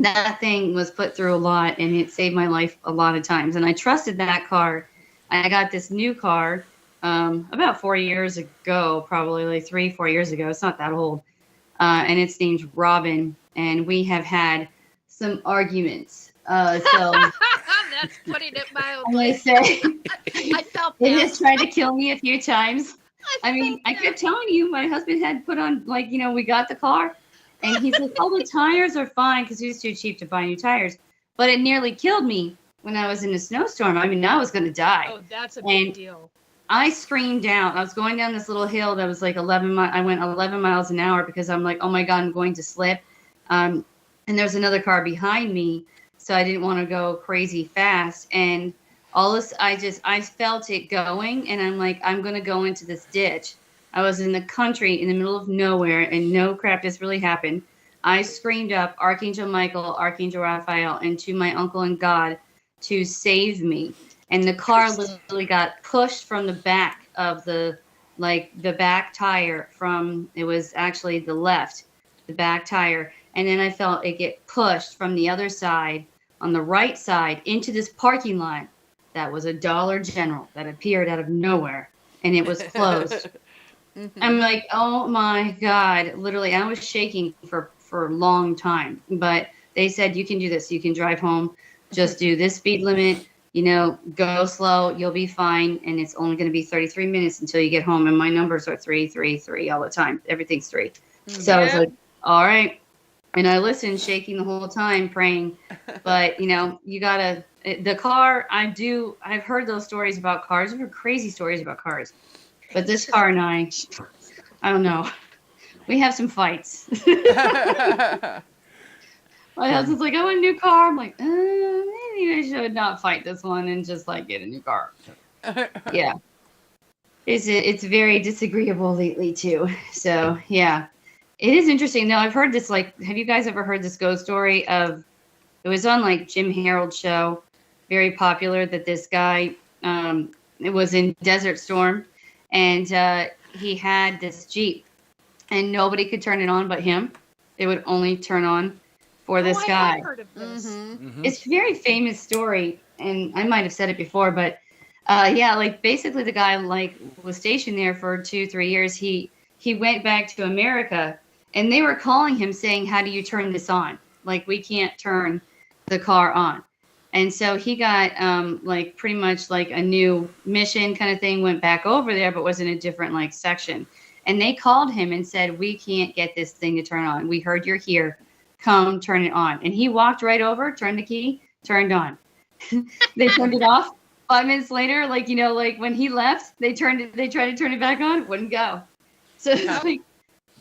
That thing was put through a lot, and it saved my life a lot of times. And I trusted that car. I got this new car about 4 years ago, probably like 3-4 years ago. It's not that old. And it's named Robin. And we have had some arguments. So That's putting it I'm mildly. going to say I felt it that. has tried to kill me a few times. I mean, I kept telling you, my husband had put on, like, we got the car. And he's like, oh, the tires are fine, because it was too cheap to buy new tires. But it nearly killed me when I was in a snowstorm. I mean, I was going to die. Oh, that's a big And deal. I screamed out. I was going down this little hill that was like 11 miles. I went 11 miles an hour because I'm like, oh my God, I'm going to slip. And there's another car behind me. So I didn't want to go crazy fast. And all this, I felt it going. And I'm like, I'm going to go into this ditch. I was in the country in the middle of nowhere, and no crap, this really happened. I screamed up Archangel Michael, Archangel Raphael, and to my uncle and God to save me. And the car literally got pushed from the back of the back tire it was actually the back tire. And then I felt it get pushed from the other side, on the right side, into this parking lot that was a Dollar General that appeared out of nowhere, and it was closed. I'm like, oh my God, literally, I was shaking for a long time. But they said, you can do this. You can drive home. Just do this speed limit. Go slow. You'll be fine. And it's only going to be 33 minutes until you get home. And my numbers are 3, 3, 3 all the time. Everything's 3. So I was like, all right. And I listened, shaking the whole time, praying. But, you got to, the car, I've heard those stories about cars. I've heard crazy stories about cars. But this car and I don't know. We have some fights. My husband's like, I want a new car. I'm like, maybe I should not fight this one and just like get a new car. Yeah. It's very disagreeable lately too. So yeah. It is interesting. Now, I've heard this, like, have you guys ever heard this ghost story of, it was on, like, Jim Harold's show, very popular, that this guy, it was in Desert Storm, and he had this Jeep, and nobody could turn it on but him. It would only turn on for this I guy. have heard of this. It's a very famous story, and I might have said it before, but yeah, like basically the guy like was stationed there for 2-3 years. He went back to America, and they were calling him saying, "How do you turn this on? Like we can't turn the car on." And so he got like pretty much like a new mission kind of thing, went back over there, but was in a different like section. And they called him and said, "We can't get this thing to turn on. We heard you're here. Come turn it on." And he walked right over, turned the key, turned on. They turned it off. 5 minutes later, like, you know, like when he left, they tried to turn it back on, wouldn't go. So like,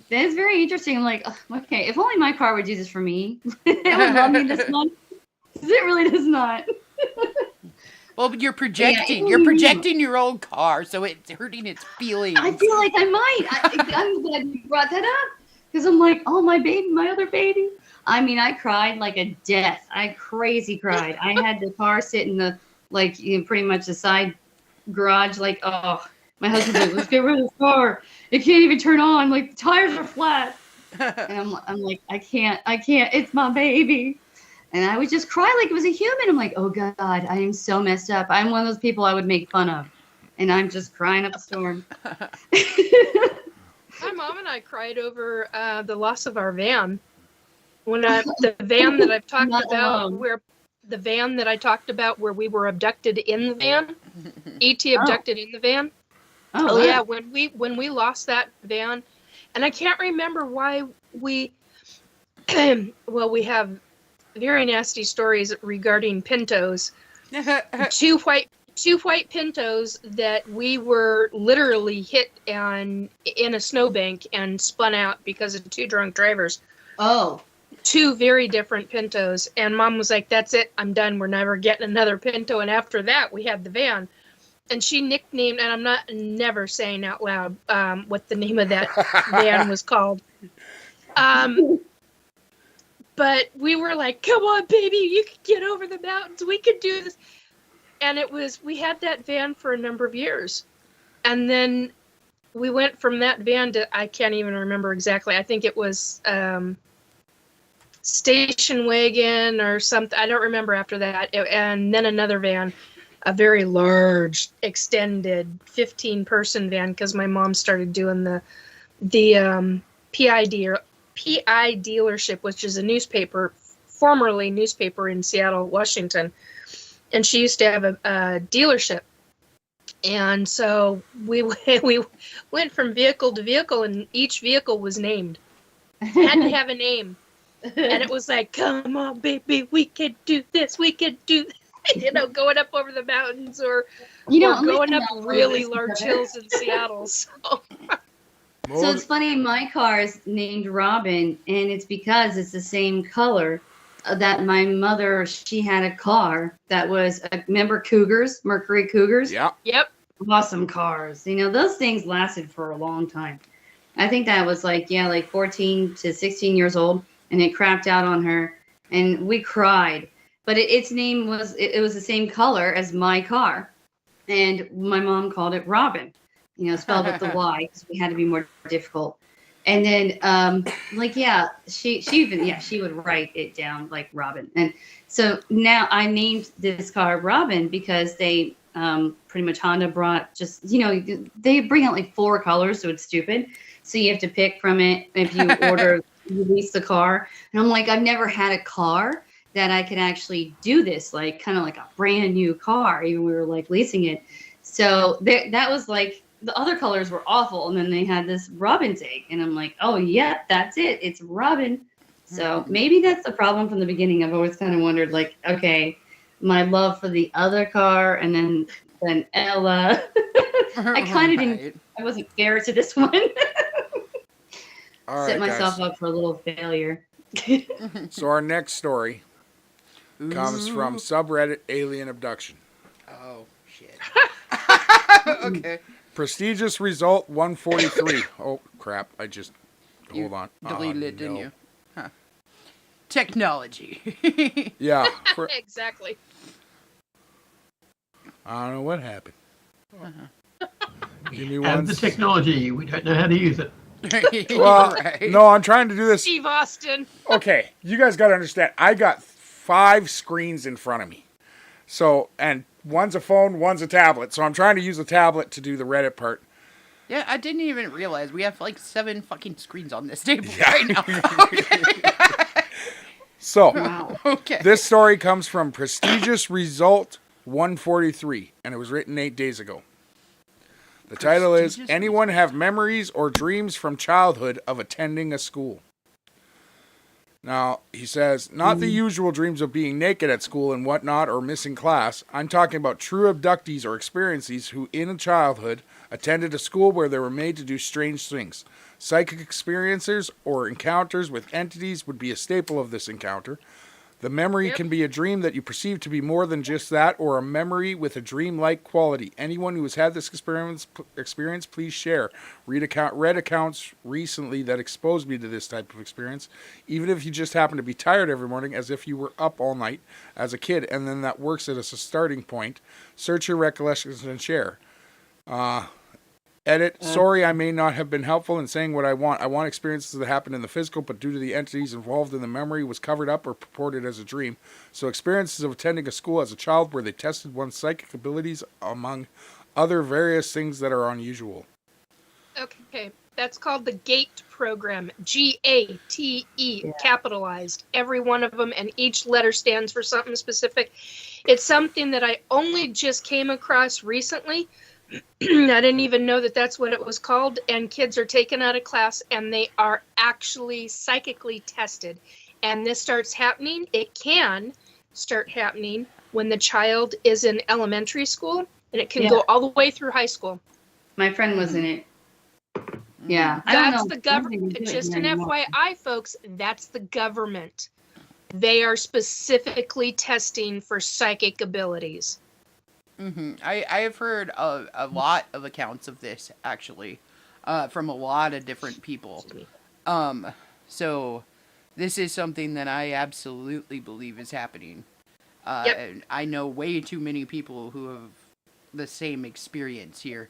that's very interesting. I'm like, okay, if only my car would do this for me. It would love me this month. It really does not. Well, but you're projecting. You're projecting your old car, so it's hurting its feelings. I feel like I might. I'm glad you brought that up. Because I'm like, oh, my baby, my other baby. I mean, I cried like a death. I crazy cried. I had the car sit in the, like, you know, pretty much the side garage. Like, oh, my husband's like, let's get rid of the car. It can't even turn on. Like, the tires are flat. And I'm like, I can't. It's my baby. And I would just cry like it was a human. I'm like, oh, God, I am so messed up. I'm one of those people I would make fun of. And I'm just crying up a storm. My mom and I cried over the loss of our van. When the van that I've talked about, where we were abducted in the van, ET abducted in the van. Oh, Oh wow. yeah, when we lost that van, and I can't remember why we. Well, we have very nasty stories regarding Pintos. Two white Pintos that we were literally hit in a snowbank and spun out because of two drunk drivers. Oh. Two very different Pintos, and Mom was like, "That's it, I'm done. We're never getting another Pinto." And after that, we had the van, and she nicknamed, and I'm never saying out loud what the name of that van was called. But we were like, "Come on, baby, you can get over the mountains. We can do this." And we had that van for a number of years. And then we went from that van to, I can't even remember exactly. I think it was station wagon or something. I don't remember after that. And then another van, a very large, extended 15-person van, because my mom started doing the PI dealership, which is a formerly newspaper in Seattle, Washington. And she used to have a dealership. And so we went from vehicle to vehicle, and each vehicle was named. Had to have a name. And it was like, "Come on, baby, we can do this. We can do," going up over the mountains or going up really large hills in Seattle. So it's funny, my car is named Robin, and it's because it's the same color that my mother, she had a car that was, remember Cougars, Mercury Cougars? Yeah. Yep. Awesome cars. Those things lasted for a long time. I think that was like 14 to 16 years old, and it crapped out on her, and we cried. But its name was, it was the same color as my car, and my mom called it Robin, spelled with the Y, because we had to be more difficult. And then, she would write it down like Robin. And so now I named this car Robin because they pretty much Honda brought they bring out like 4 colors, so it's stupid. So you have to pick from it if you you lease the car. And I'm like, I've never had a car that I could actually do this, like kind of like a brand new car, even we were like leasing it. So that was like, the other colors were awful, and then they had this Robin tag, and I'm like, oh yeah, that's it, it's Robin. So maybe that's the problem from the beginning. I've always kind of wondered, like, okay, my love for the other car, and then Ella. I kind of didn't. I wasn't fair to this one. All right, Set myself guys. up for a little failure. So our next story comes from subreddit Alien Abduction. Oh, shit. Okay. Prestigious result 143. Oh, crap. I just Hold on. Deleted it, didn't you? Huh. Technology. Yeah. Exactly. I don't know what happened. Give me Have one. the technology. We don't know how to use it. Well, Right. no, I'm trying to do this. Steve Austin. Okay, you guys got to understand. I got 5 screens in front of me. So, and one's a phone, one's a tablet. So I'm trying to use a tablet to do the Reddit part. Yeah, I didn't even realize we have like 7 fucking screens on this table right now. So, Wow. Okay. this story comes from Prestigious Result 143, and it was written 8 days ago. The title is, Prestigious Anyone Have Memories or Dreams from Childhood of Attending a School? Now, he says, not the usual dreams of being naked at school and whatnot or missing class. I'm talking about true abductees or experiencees who, in childhood, attended a school where they were made to do strange things. Psychic experiences or encounters with entities would be a staple of this encounter. The memory can be a dream that you perceive to be more than just that, or a memory with a dream-like quality. Anyone who has had this experience, please share. Read accounts recently that exposed me to this type of experience, even if you just happen to be tired every morning, as if you were up all night as a kid, and then that works as a starting point. Search your recollections and share. Edit. Sorry, I may not have been helpful in saying what I want. I want experiences that happen in the physical, but due to the entities involved in the memory was covered up or purported as a dream. So experiences of attending a school as a child where they tested one's psychic abilities among other various things that are unusual. Okay, that's called the GATE program. GATE, capitalized. Every one of them, and each letter stands for something specific. It's something that I only just came across recently. I didn't even know that that's what it was called. And kids are taken out of class and they are actually psychically tested. And this starts happening. It can start happening when the child is in elementary school, and it can go all the way through high school. My friend was in it. Yeah. I don't That's know. the government. Just an FYI, folks, that's the government. They are specifically testing for psychic abilities. Mm-hmm. I have heard a lot of accounts of this, actually, from a lot of different people. So this is something that I absolutely believe is happening. And I know way too many people who have the same experience here.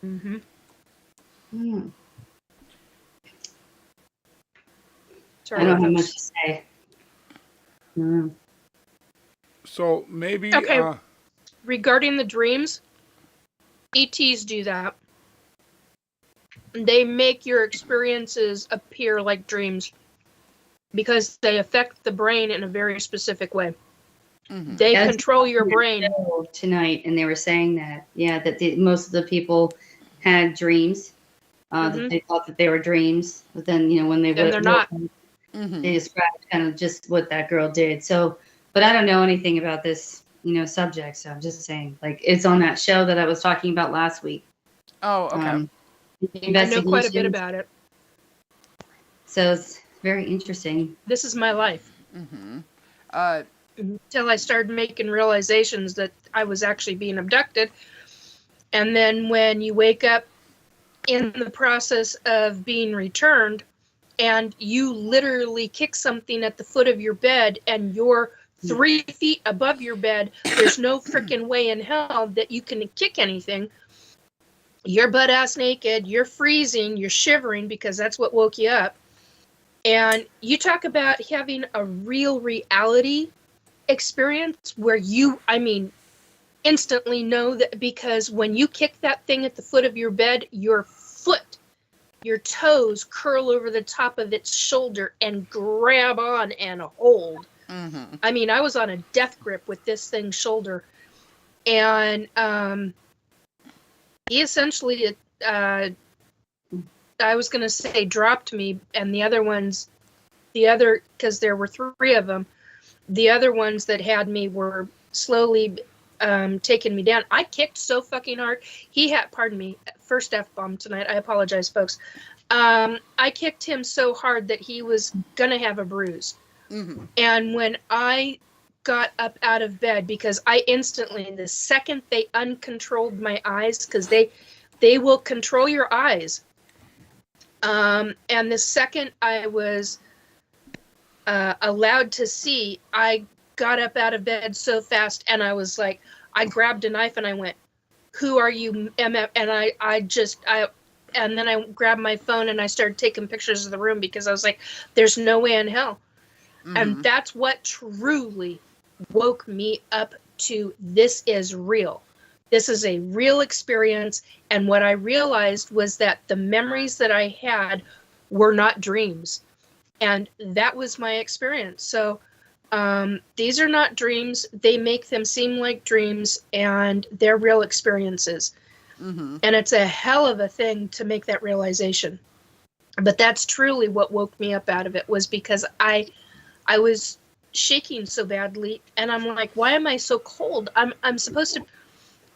Mm-hmm. Hmm. Sorry, I don't have folks. much to say. Mm. So maybe... Okay. Regarding the dreams, ETs do that. They make your experiences appear like dreams because they affect the brain in a very specific way. Mm-hmm. They control your brain. Tonight, and they were saying that, most of the people had dreams. That they thought that they were dreams, but then when they Then they're not. They described kind of just what that girl did. So, but I don't know anything about this subject, so I'm just saying, like, it's on that show that I was talking about last week. Oh, okay. I know quite a bit about it. So it's very interesting. This is my life. Mm-hmm. Until I started making realizations that I was actually being abducted. And then when you wake up in the process of being returned and you literally kick something at the foot of your bed and you're 3 feet above your bed, there's no freaking way in hell that you can kick anything. You're butt ass naked, you're freezing, you're shivering because that's what woke you up. And you talk about having a real reality experience where you, instantly know that, because when you kick that thing at the foot of your bed, your toes curl over the top of its shoulder and grab on and hold. Mm-hmm. I was on a death grip with this thing's shoulder, and he essentially, I was going to say dropped me, and because there were 3 of them, the other ones that had me were slowly taking me down. I kicked so fucking hard. He had, pardon me, first F-bomb tonight. I apologize, folks. I kicked him so hard that he was going to have a bruise. Mm-hmm. And when I got up out of bed, because I instantly, the second they uncontrolled my eyes, because they will control your eyes. And the second I was allowed to see, I got up out of bed so fast, and I was like, I grabbed a knife and I went, "Who are you, MF?" And and then I grabbed my phone and I started taking pictures of the room because I was like, there's no way in hell. Mm-hmm. And that's what truly woke me up to, this is real. This is a real experience. And what I realized was that the memories that I had were not dreams. And that was my experience. So these are not dreams. They make them seem like dreams, and they're real experiences. Mm-hmm. And it's a hell of a thing to make that realization. But that's truly what woke me up out of it, was because I was shaking so badly, and I'm like, why am I so cold? I'm supposed to.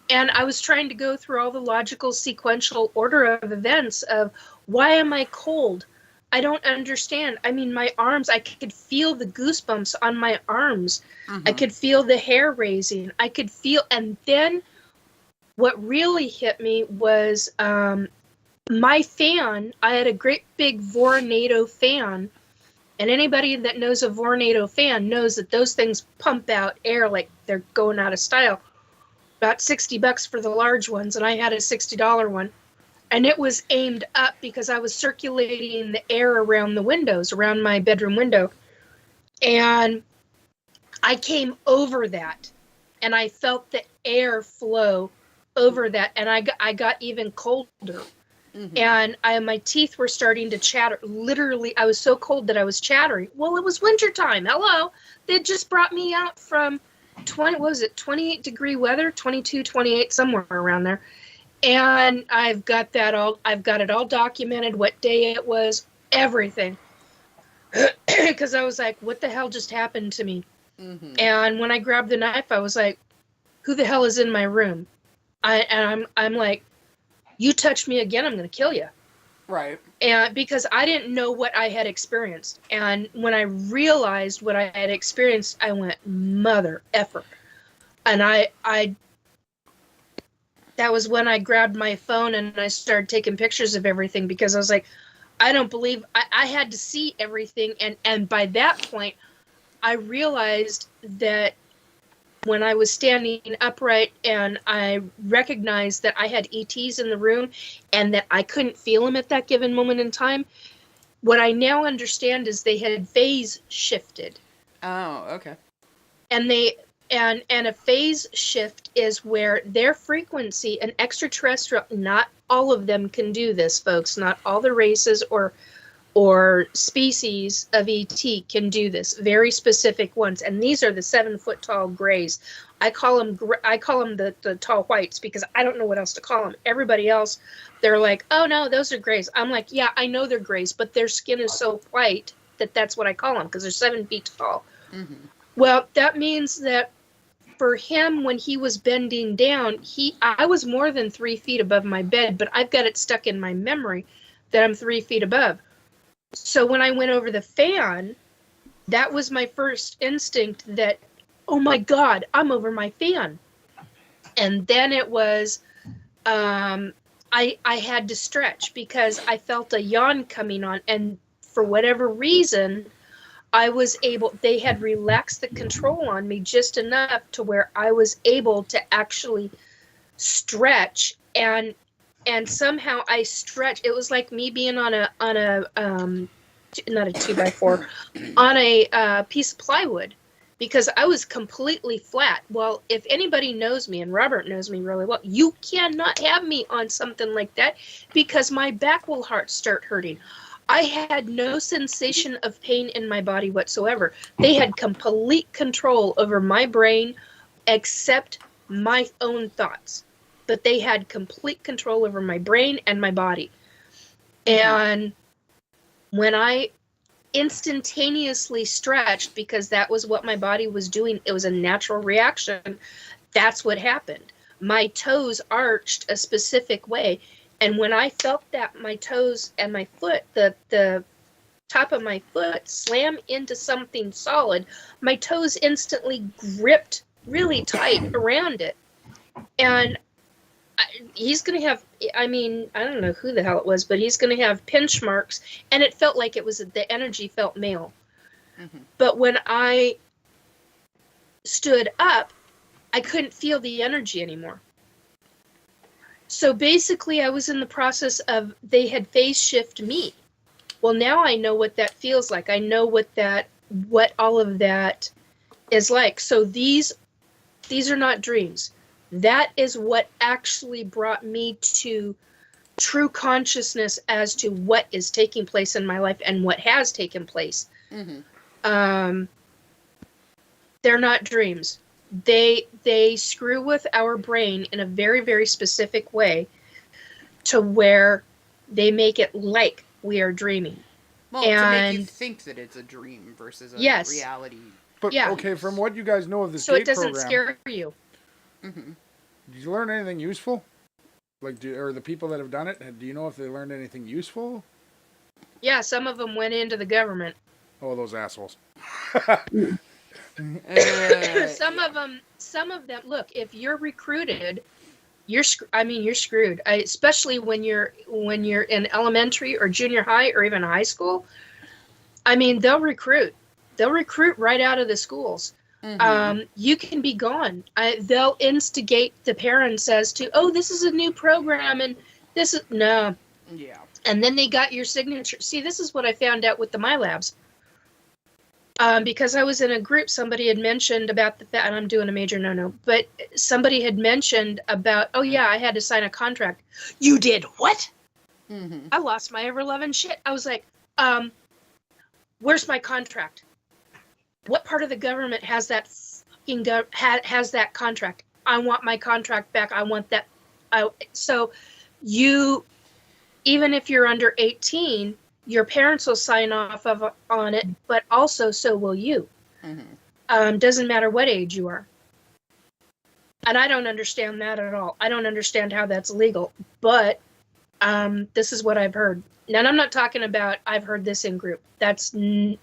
And I was trying to go through all the logical sequential order of events of, why am I cold? I don't understand. I mean, my arms, I could feel the goosebumps on my arms. Mm-hmm. I could feel the hair raising. I could feel, and then what really hit me was my fan. I had a great big Vornado fan, and anybody that knows a Vornado fan knows that those things pump out air like they're going out of style. About $60 for the large ones, and I had a $60 one. And it was aimed up because I was circulating the air around the windows, around my bedroom window. And I came over that, and I felt the air flow over that, and I got even colder. Mm-hmm. And my teeth were starting to chatter. Literally, I was so cold that I was chattering. Well, it was wintertime. Hello. They just brought me out from 28-degree weather, 22, 28, somewhere around there. And I've got it all documented, what day it was, everything. Because I was like, what the hell just happened to me? Mm-hmm. And when I grabbed the knife, I was like, who the hell is in my room? I'm like, you touch me again, I'm going to kill you. Right. And because I didn't know what I had experienced. And when I realized what I had experienced, I went, mother effer. And that was when I grabbed my phone and I started taking pictures of everything, because I was like, I don't believe, I had to see everything. And by that point, I realized that when I was standing upright and I recognized that I had ETs in the room and that I couldn't feel them at that given moment in time, what I now understand is they had phase shifted. Oh, okay. And and a phase shift is where their frequency, an extraterrestrial, not all of them can do this, folks, not all the races or species of ET can do this, very specific ones. And these are the 7-foot tall grays. I call them the tall whites because I don't know what else to call them. Everybody else, they're like, oh no, those are grays. I'm like, yeah, I know they're grays, but their skin is so white that's what I call them, because they're 7 feet tall. Mm-hmm. Well, that means that for him, when he was bending down, I was more than 3 feet above my bed, but I've got it stuck in my memory that I'm 3 feet above. So when I went over the fan, that was my first instinct that, oh my God, I'm over my fan. And then it was, I had to stretch because I felt a yawn coming on. And for whatever reason, they had relaxed the control on me just enough to where I was able to actually stretch, and somehow I stretched. It was like me being on a not a 2x4, on a piece of plywood, because I was completely flat. Well, if anybody knows me, and Robert knows me really well, you cannot have me on something like that because my back will start hurting. I had no sensation of pain in my body whatsoever. They had complete control over my brain, except my own thoughts. But they had complete control over my brain and my body. And when I instantaneously stretched, because that was what my body was doing, it was a natural reaction, that's what happened. My toes arched a specific way. And when I felt that my toes and my foot, the top of my foot slam into something solid, my toes instantly gripped really tight around it. And he's going to have, I mean, I don't know who the hell it was, but he's going to have pinch marks, and it felt like it was, the energy felt male. Mm-hmm. But when I stood up, I couldn't feel the energy anymore. So basically, I was in the process of, they had phase shift me. Well, now I know what that feels like. I know what all of that is like. So these are not dreams. That is what actually brought me to true consciousness as to what is taking place in my life and what has taken place. Mm-hmm. They're not dreams. They screw with our brain in a very, very specific way to where they make it like we are dreaming. Well, to make you think that it's a dream versus a reality. But, okay, from what you guys know of this so gate it doesn't program, scare you. Mm-hmm. Did you learn anything useful? Like, or the people that have done it, do you know if they learned anything useful? Yeah, some of them went into the government. Oh, those assholes. Some of them, look, if you're recruited, you're screwed. Especially when you're in elementary or junior high or even high school. I mean, they'll recruit right out of the schools. Mm-hmm. You can be gone. They'll instigate the parents as to, oh, this is a new program, and this is no. Yeah. And then they got your signature. See, this is what I found out with the MyLabs. Because I was in a group, somebody had mentioned about the fact, and I'm doing a major no-no, but somebody had mentioned about, oh yeah, I had to sign a contract. You did what? Mm-hmm. I lost my ever-loving shit. I was like, where's my contract? What part of the government has that fucking has that contract? I want my contract back. I want that. So you, even if you're under 18, your parents will sign off on it, but also so will you. Mm-hmm. Doesn't matter what age you are. And I don't understand that at all. I don't understand how that's legal, but this is what I've heard. And I'm not talking about I've heard this in group. That's no.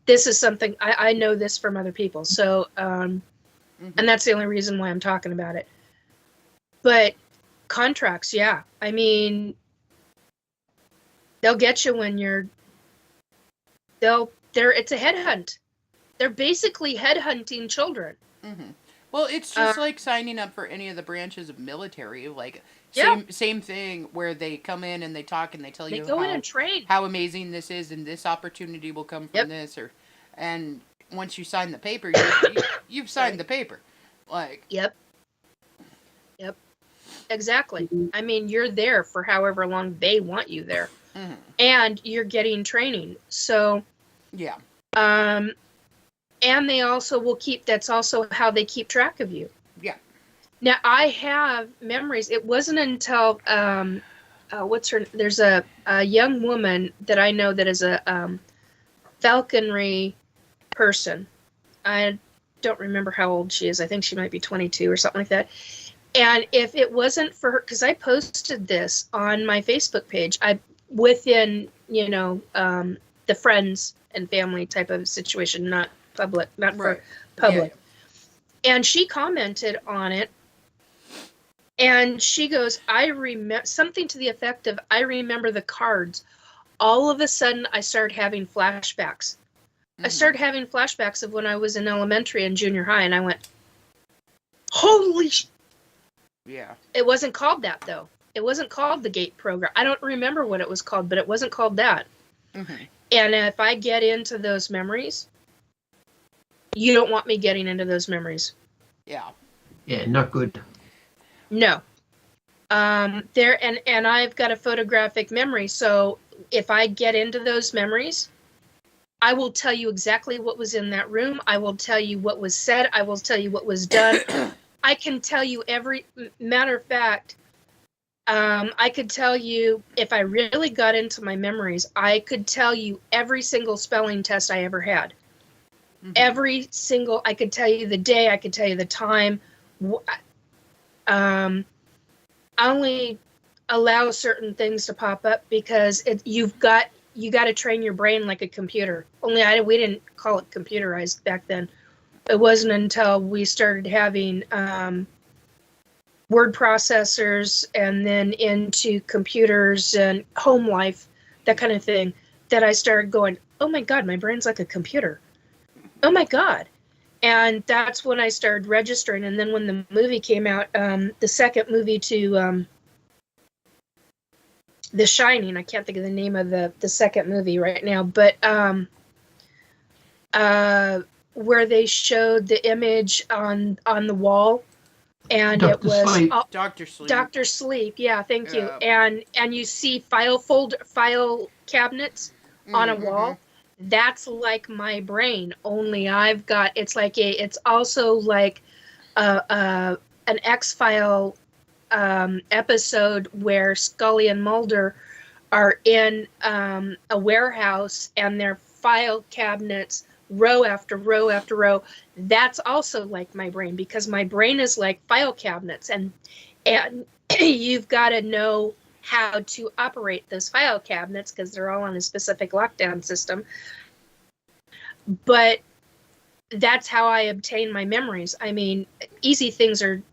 This is something I know this from other people. So, and that's the only reason why I'm talking about it. But contracts, yeah. I mean, they'll get you when it's a headhunt. They're basically headhunting children. Mm-hmm. Well, it's just like signing up for any of the branches of military. Like, same thing where they come in and they talk and they tell you go in and train. How amazing this is and this opportunity will come from this. And once you sign the paper, you've signed the paper. Like. Yep. Exactly. I mean, you're there for however long they want you there. Mm-hmm. And you're getting training. So. Yeah. And they also will that's also how they keep track of you. Yeah. Now, I have memories. It wasn't until, there's a young woman that I know that is a falconry person. I don't remember how old she is. I think she might be 22 or something like that. And if it wasn't for her, because I posted this on my Facebook page, within, the friends and family type of situation, not public, not for public. Yeah. And she commented on it. And she goes, I remember something to the effect of, I remember the cards. All of a sudden, I started having flashbacks. Mm-hmm. I started having flashbacks of when I was in elementary and junior high. And I went, holy sh. Yeah. It wasn't called that, though. It wasn't called the GATE program. I don't remember what it was called, but it wasn't called that. Mm-hmm. And if I get into those memories, you don't want me getting into those memories. Yeah. Yeah, not good. No. And I've got a photographic memory, so if I get into those memories, I will tell you exactly what was in that room. I will tell you what was said. I will tell you what was done. I can tell you matter of fact, I could tell you, if I really got into my memories, I could tell you every single spelling test I ever had. Mm-hmm. I could tell you the day, I could tell you the time. I only allow certain things to pop up because you got to train your brain like a computer. Only we didn't call it computerized back then. It wasn't until we started having word processors and then into computers and home life, that kind of thing, that I started going, oh my God, my brain's like a computer. Oh my God. And that's when I started registering. And then when the movie came out, the second movie to The Shining, I can't think of the name of the second movie right now, but where they showed the image on the wall, and Dr. it was Sleep. Dr. Sleep. Dr. Sleep. Yeah, thank you. Yeah. And you see file cabinets on a wall. That's like my brain, only I've got, it's also like an X-File episode where Scully and Mulder are in a warehouse and their file cabinets row after row after row. That's also like my brain, because my brain is like file cabinets, and you've got to know how to operate those file cabinets because they're all on a specific lockdown system. But that's how I obtain my memories. I mean, easy things are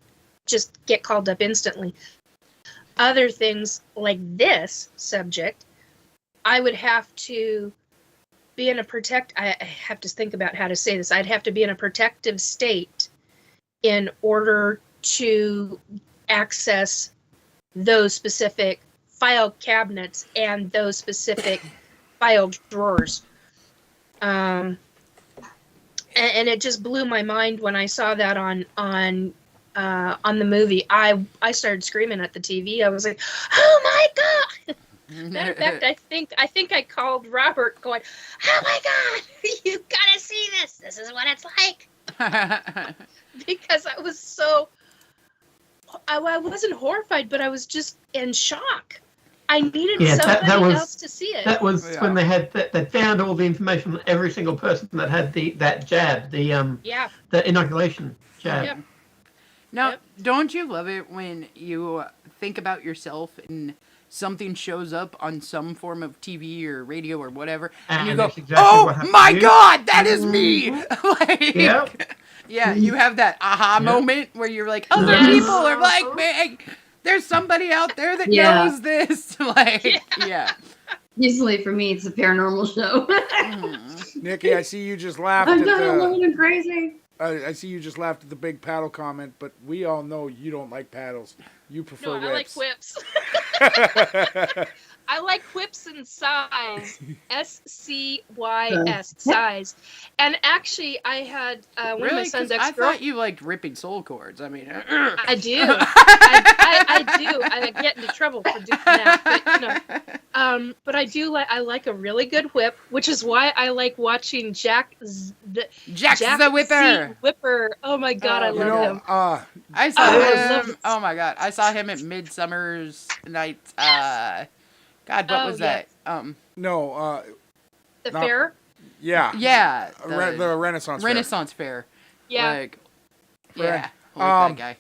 just get called up instantly. Other things like this subject, I would have to be in I have to think about how to say this. I'd have to be in a protective state in order to access those specific file cabinets and those specific file drawers. And it just blew my mind when I saw that on the movie. I started screaming at the TV. I was like, "Oh my God!" Matter of fact, I think I called Robert, going, "Oh my God, you gotta see this! This is what it's like." Because I was so, I wasn't horrified, but I was just in shock. I needed somebody else to see it. That was when they had they found all the information on every single person that had that jab, the inoculation jab. Yep. Now, don't you love it when you think about yourself and something shows up on some form of TV or radio or whatever, and you go, exactly, "Oh my God, that is me!" Like, yeah, you have that aha moment where you're like, "Other people are like me. There's somebody out there that knows this." Like, Usually for me, it's a paranormal show. Nikki, I see you just laughed I'm at kind of alone and crazy. I see you just laughed at the big paddle comment, but we all know you don't like paddles. You prefer whips. I like whips. I like whips in size. SCYS, size. And actually, I had one of my son's I ex-girl. thought you liked ripping soul cords. I mean, I do. I do. I get into trouble for doing that. But, but I do like. I like a really good whip, which is why I like watching Jack the Whipper. Whipper. Oh my God, I love him. I saw him. Oh my God, I saw him at Midsummer's Night. God, what was that? No. The fair? Yeah. Yeah. The Renaissance Fair. Renaissance Fair. Yeah. Like, yeah. I like that guy.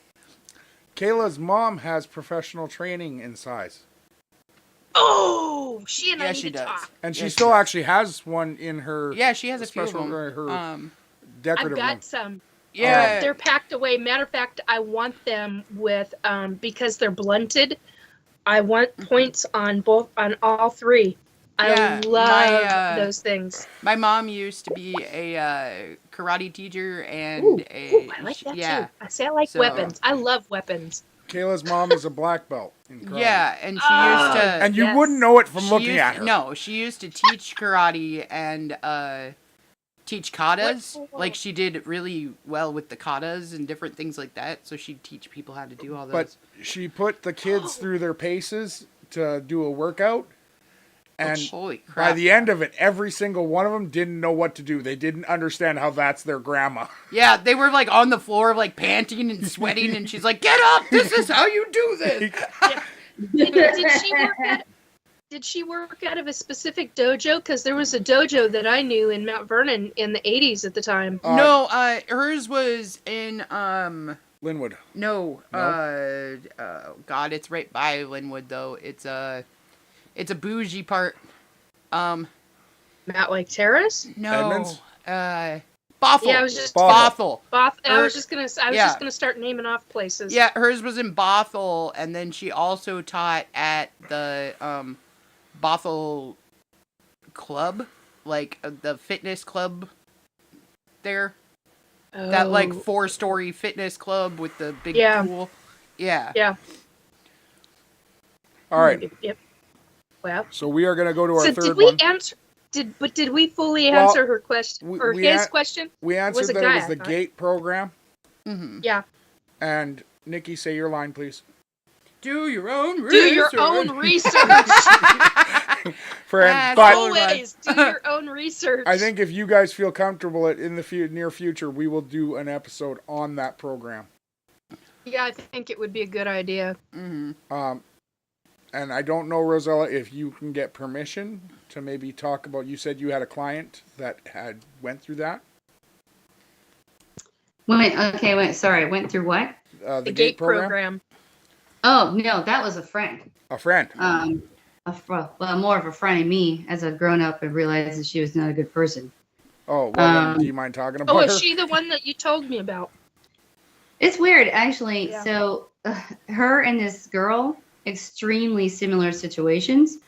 Kayla's mom has professional training in size. Oh, she and I need she to does. talk. And she still actually has one in her. Yeah, she has a few of special, them. her decorative I've got one. some. Yeah. They're packed away. Matter of fact, I want them with because they're blunted. I want points on all three. I love those things. My mom used to be a karate teacher and I like that too. I say I like weapons. I love weapons. Kayla's mom is a black belt in karate. Yeah, and she used to. And you wouldn't know it from looking at her. No, she used to teach karate and teach katas. Like, she did really well with the katas and different things like that. So she'd teach people how to do all those. But she put the kids through their paces to do a workout. And holy crap. by the end of it, every single one of them didn't know what to do. They didn't understand how that's their grandma. Yeah, they were like on the floor, like panting and sweating, and she's like, "Get up! This is how you do this." Did she work out of a specific dojo? Because there was a dojo that I knew in Mount Vernon in the 80s at the time. No, hers was in Linwood. No, God, it's right by Linwood though. It's a bougie part. Mount Lake Terrace? No. Edmonds? Bothell. Yeah, I was just Bothell. I was just gonna start naming off places. Yeah, hers was in Bothell, and then she also taught at the Bothell club, like the fitness club there. Oh. That like 4-story fitness club with the big pool. Yeah. Yeah. All right. Yep. Well. So we are going to go to our third did we one. answer? Did we fully answer her question or his question? We answered that it was the GATE program. Mm-hmm. Yeah. And Nikki, say your line, please. Do your own research. Do your own research. Always do your own research. I think if you guys feel comfortable in the near future, we will do an episode on that program. Yeah, I think it would be a good idea. Mm-hmm. And I don't know, Rosella, if you can get permission to maybe talk about. You said you had a client that went through that. Sorry, went through what? The GATE program. Oh no, that was a friend. A friend. More of a friend of me as I've grown up and realized that she was not a good person. Oh, well, then, do you mind talking about her? Oh, is she the one that you told me about? It's weird, actually. Yeah. So, her and this girl, extremely similar situations.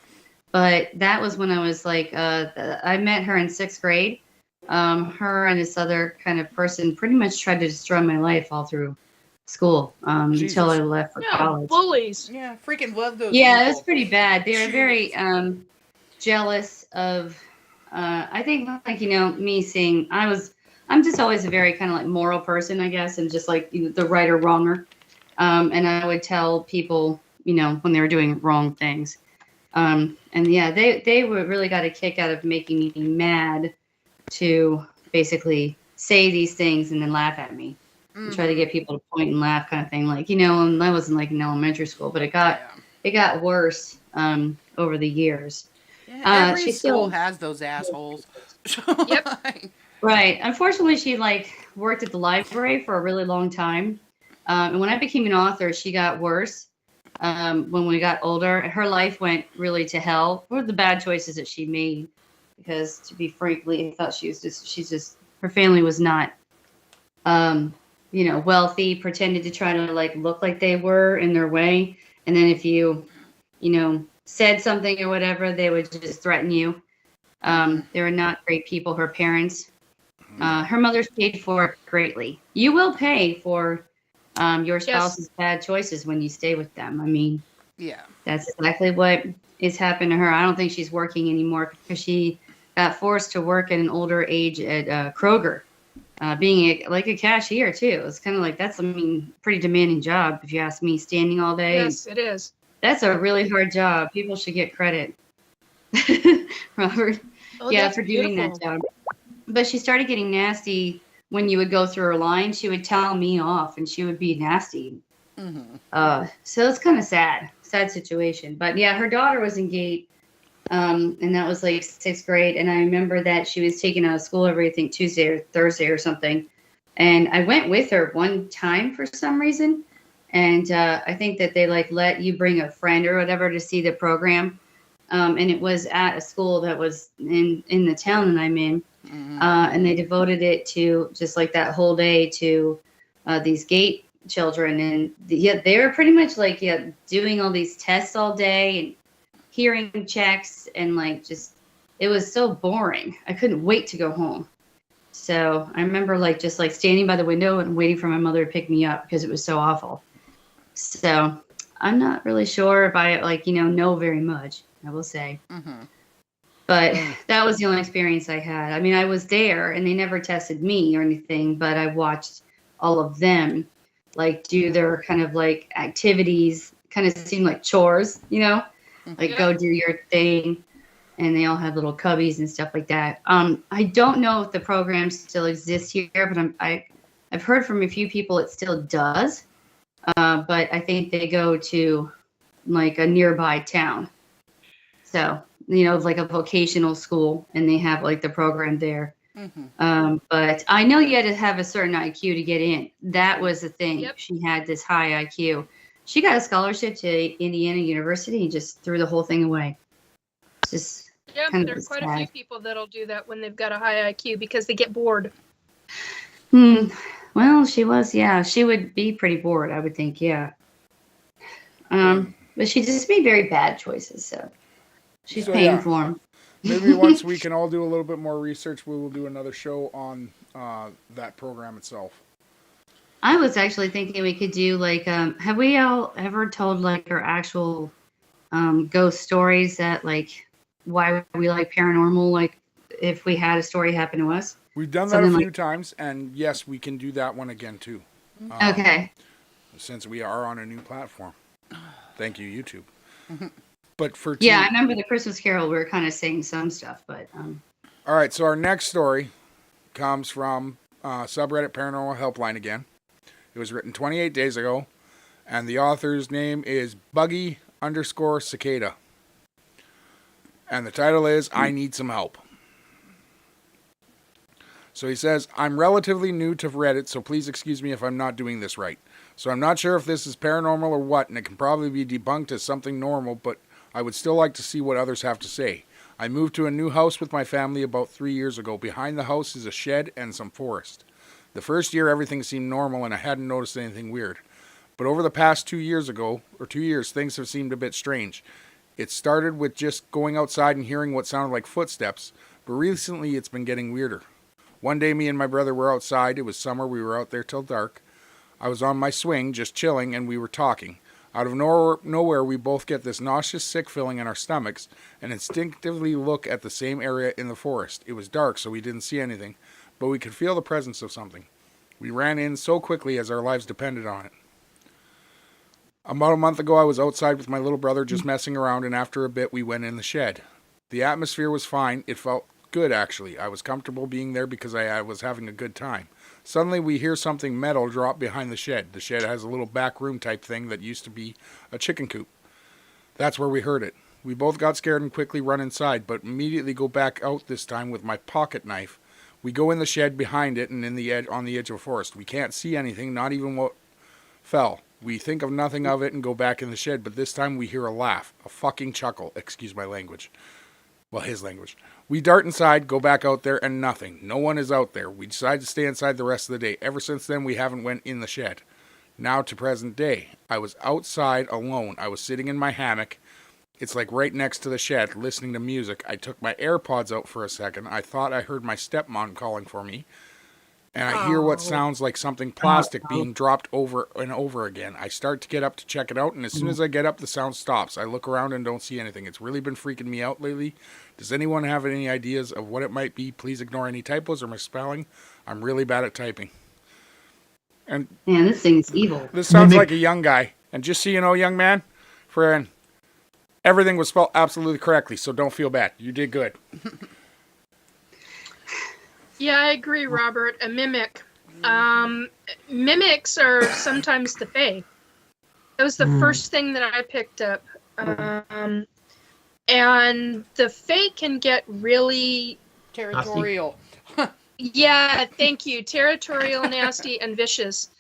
But that was when I was like, I met her in 6th grade. Her and this other kind of person pretty much tried to destroy my life all through school until I left for college. Bullies. Yeah, freaking love those Yeah, people. it was pretty bad. They were very jealous of, I think, like, me seeing, I'm just always a very kind of like moral person, I guess, and just like the right or wronger. And I would tell people, when they were doing wrong things. And yeah, they really got a kick out of making me mad to basically say these things and then laugh at me. And try to get people to point and laugh kind of thing. Like, and I wasn't like in elementary school, but it got worse over the years. Yeah, every school has those assholes. Yep. Right. Unfortunately, she worked at the library for a really long time. And when I became an author, she got worse. When we got older, her life went really to hell for the bad choices that she made. Because to be frankly, I thought her family was not, wealthy, pretended to try to look like they were in their way. And then if you, said something or whatever, they would just threaten you. They were not great people, her parents. Her mother's paid for it greatly. You will pay for your spouse's bad choices when you stay with them. I mean, yeah, that's exactly what is happened to her. I don't think she's working anymore because she got forced to work at an older age at Kroger, being a cashier too. It's kind of like pretty demanding job if you ask me. Standing all day. Yes, it is. That's a really hard job. People should get credit, Robert. For doing that job. But she started getting nasty when you would go through her line. She would tell me off, and she would be nasty. Mm-hmm. So it's kind of sad situation. But yeah, her daughter was in GATE, and that was 6th grade. And I remember that she was taken out of school every, I think, Tuesday or Thursday or something. And I went with her one time for some reason. And I think that they let you bring a friend or whatever to see the program. And it was at a school that was in the town that I'm in. Mm-hmm. And they devoted it to just that whole day to these GATE children. And they were pretty much doing all these tests all day and hearing checks and it was so boring. I couldn't wait to go home. So I remember just standing by the window and waiting for my mother to pick me up because it was so awful. So I'm not really sure if I know very much, I will say. Mm-hmm. But that was the only experience I had. I mean, I was there and they never tested me or anything, but I watched all of them do their kind of activities, kind of seem like chores, go do your thing. And they all had little cubbies and stuff like that. I don't know if the program still exists here, but I've heard from a few people it still does. But I think they go to a nearby town. So, a vocational school, and they have the program there. Mm-hmm. But I know you had to have a certain IQ to get in. That was the thing. Yep. She had this high IQ. She got a scholarship to Indiana University and just threw the whole thing away. Just there are quite a few people that'll do that when they've got a high IQ because they get bored. Well, she was, yeah. She would be pretty bored, I would think, yeah. But she just made very bad choices, so she's So, paying yeah. for them. Maybe once we can all do a little bit more research, we will do another show on that program itself. I was actually thinking we could do like, have we all ever told like our actual ghost stories that like why we like paranormal, like if we had a story happen to us? We've done that Something a few like- times, and yes, we can do that one again too. Okay. Since we are on a new platform. Thank you, YouTube. But for Yeah, I remember the Christmas Carol. We were kind of saying some stuff, but all right. So our next story comes from subreddit Paranormal Helpline again. It was written 28 days ago, and the author's name is Buggy_Cicada, and the title is "I Need Some Help." So he says, I'm relatively new to Reddit, so please excuse me if I'm not doing this right. So I'm not sure if this is paranormal or what, and it can probably be debunked as something normal, but I would still like to see what others have to say. I moved to a new house with my family about 3 years ago. Behind the house is a shed and some forest. The first year everything seemed normal and I hadn't noticed anything weird. But over the past 2 years, things have seemed a bit strange. It started with just going outside and hearing what sounded like footsteps, but recently it's been getting weirder. One day me and my brother were outside. It was summer. We were out there till dark. I was on my swing, just chilling, and we were talking. Out of nowhere, we both get this nauseous, sick feeling in our stomachs and instinctively look at the same area in the forest. It was dark, so we didn't see anything, but we could feel the presence of something. We ran in so quickly as our lives depended on it. About a month ago, I was outside with my little brother just messing around, and after a bit, we went in the shed. The atmosphere was fine. It felt good, actually. I was comfortable being there because I was having a good time. Suddenly, we hear something metal drop behind the shed. The shed has a little back room type thing that used to be a chicken coop. That's where we heard it. We both got scared and quickly run inside, but immediately go back out this time with my pocket knife. We go in the shed behind it and on the edge of a forest. We can't see anything, not even what fell. We think of nothing of it and go back in the shed, but this time we hear a laugh, a fucking chuckle, excuse my language. Well, his language. We dart inside, go back out there, and nothing. No one is out there. We decide to stay inside the rest of the day. Ever since then, we haven't went in the shed. Now to present day. I was outside alone. I was sitting in my hammock. It's like right next to the shed, listening to music. I took my AirPods out for a second. I thought I heard my stepmom calling for me. And I hear what sounds like something plastic being dropped over and over again. I start to get up to check it out, and as soon as I get up, the sound stops. I look around and don't see anything. It's really been freaking me out lately. Does anyone have any ideas of what it might be? Please ignore any typos or misspelling. I'm really bad at typing. And man, this thing's evil. this sounds like a young guy. And just so you know, young man, friend, everything was spelled absolutely correctly, so don't feel bad. You did good. Yeah, I agree, Robert. A mimic. Mimics are sometimes the fae. That was the first thing that I picked up. And the fae can get really... Territorial. Yeah, thank you. Territorial, nasty, and vicious.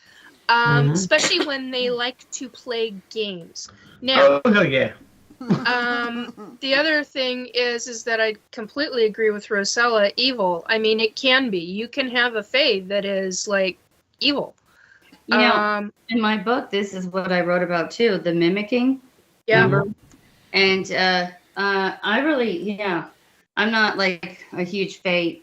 Especially when they like to play games. Now, Oh, yeah. the other thing is that I completely agree with Rosella. Evil. I mean, it can be. You can have a fae that is like evil. You know, in my book, this is what I wrote about too: the mimicking. Yeah. Remember? And I really, I'm not like a huge fae,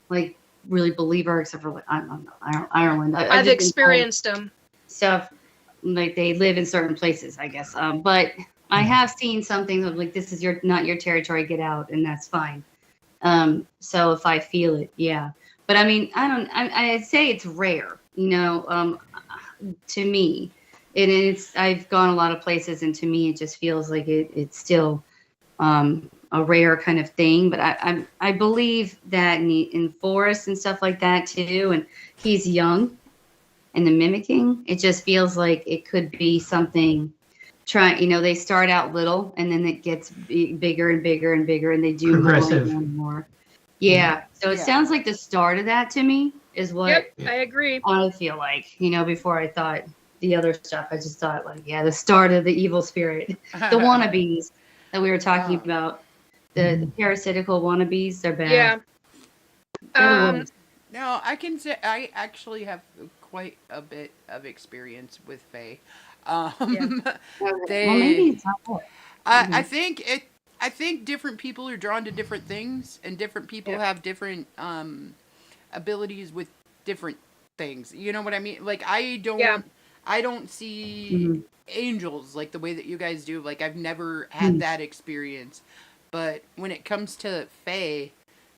like really believer, except for like I'm Ireland. I've experienced them. Stuff like they live in certain places, I guess. But I have seen something of like, this is not your territory, get out, and that's fine. So if I feel it, yeah. But I mean, I'd say it's rare, to me. I've gone a lot of places, and to me, it just feels like it's still a rare kind of thing. But I believe that in forests and stuff like that too, and he's young, and the mimicking, it just feels like it could be something. They start out little and then it gets bigger and bigger and bigger, and they do Progressive. more and more. Yeah. So it sounds like the start of that to me is what Yep, I agree. I feel like, before I thought the other stuff. I just thought like, the start of the evil spirit, the wannabes that we were talking about, the parasitical wannabes, they're bad. Yeah. No, I can say I actually have quite a bit of experience with Fae. Well, maybe They, it's not that. I Mhm. think it. I think different people are drawn to different things, and different people Yep. have different abilities with different things. You know what I mean? Like Yeah. I don't see Mhm. angels like the way that you guys do. Like I've never had Mhm. that experience. But when it comes to Fae,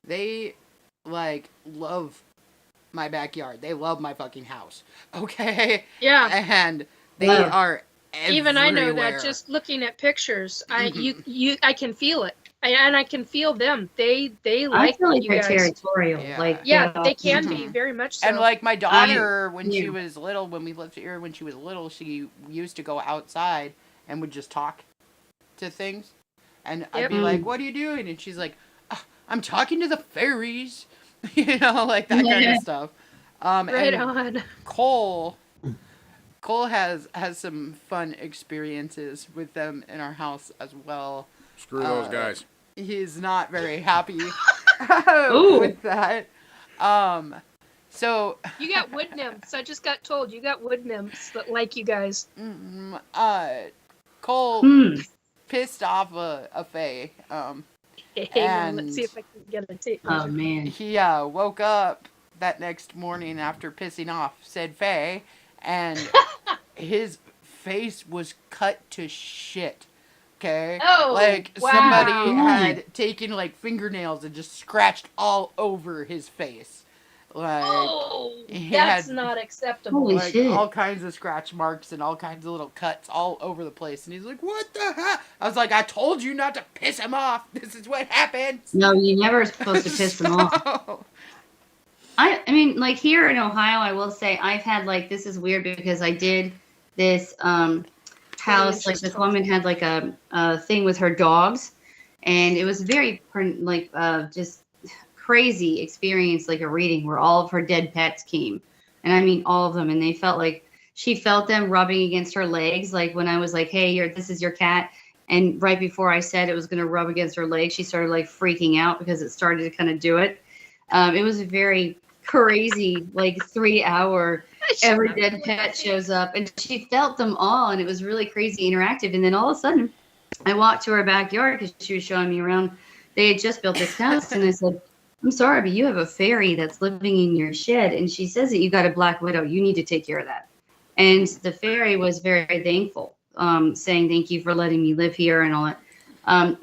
they like love my backyard. They love my fucking house. Okay? Yeah. And they Wow. are Even I know that everywhere. just looking at pictures. Mhm. I can feel it. And I can feel them. They I like feel like you they're guys. territorial. Yeah. Like Yeah, they can be Mhm. very much And so. like my I daughter, when yeah. she was little, when we lived here, when she was little, she used to go outside and would just talk to things. And I'd Yep. be like, Mm. "What are you doing?" And she's like, "I'm talking to the fairies," you know, like that kind of stuff. Right And on. Cole, Cole has some fun experiences with them in our house as well. Screw those Uh, guys. he's not very happy Ooh. with that. Um, so You got wood nymphs. I just got told you got wood nymphs that like you guys. Cole Hmm. pissed off a fae, Hang on, let's see and if I can get a tape Oh measure. man. he woke up that next morning after pissing off said fae, and his face was cut to shit. Okay, Oh, like somebody wow. had taken like fingernails and just scratched all over his face. Like Oh, he that's had not acceptable. Holy like shit. all kinds of scratch marks and all kinds of little cuts all over the place. And he's like, "What the hell?" I was like, "I told you not to piss him off. This is what happens." No, you never are supposed to piss them off. So- I mean, like here in Ohio, I will say I've had like this is weird because I did this house like inches this tall. woman had like a thing with her dogs, and it was very like just crazy experience, like a reading where all of her dead pets came, and I mean all of them, and they felt like she felt them rubbing against her legs, like when I was like, "Hey, this is your cat." And right before I said it was going to rub against her leg, she started like freaking out because it started to kind of do it. It was a very crazy, like 3 hour. Every dead pet shows up, and she felt them all, and it was really crazy interactive. And then all of a sudden, I walked to her backyard because she was showing me around. They had just built this house, and I said, "I'm sorry, but you have a fairy that's living in your shed, and she says that you got a black widow. You need to take care of that." And the fairy was very thankful, saying, "Thank you for letting me live here," and all that.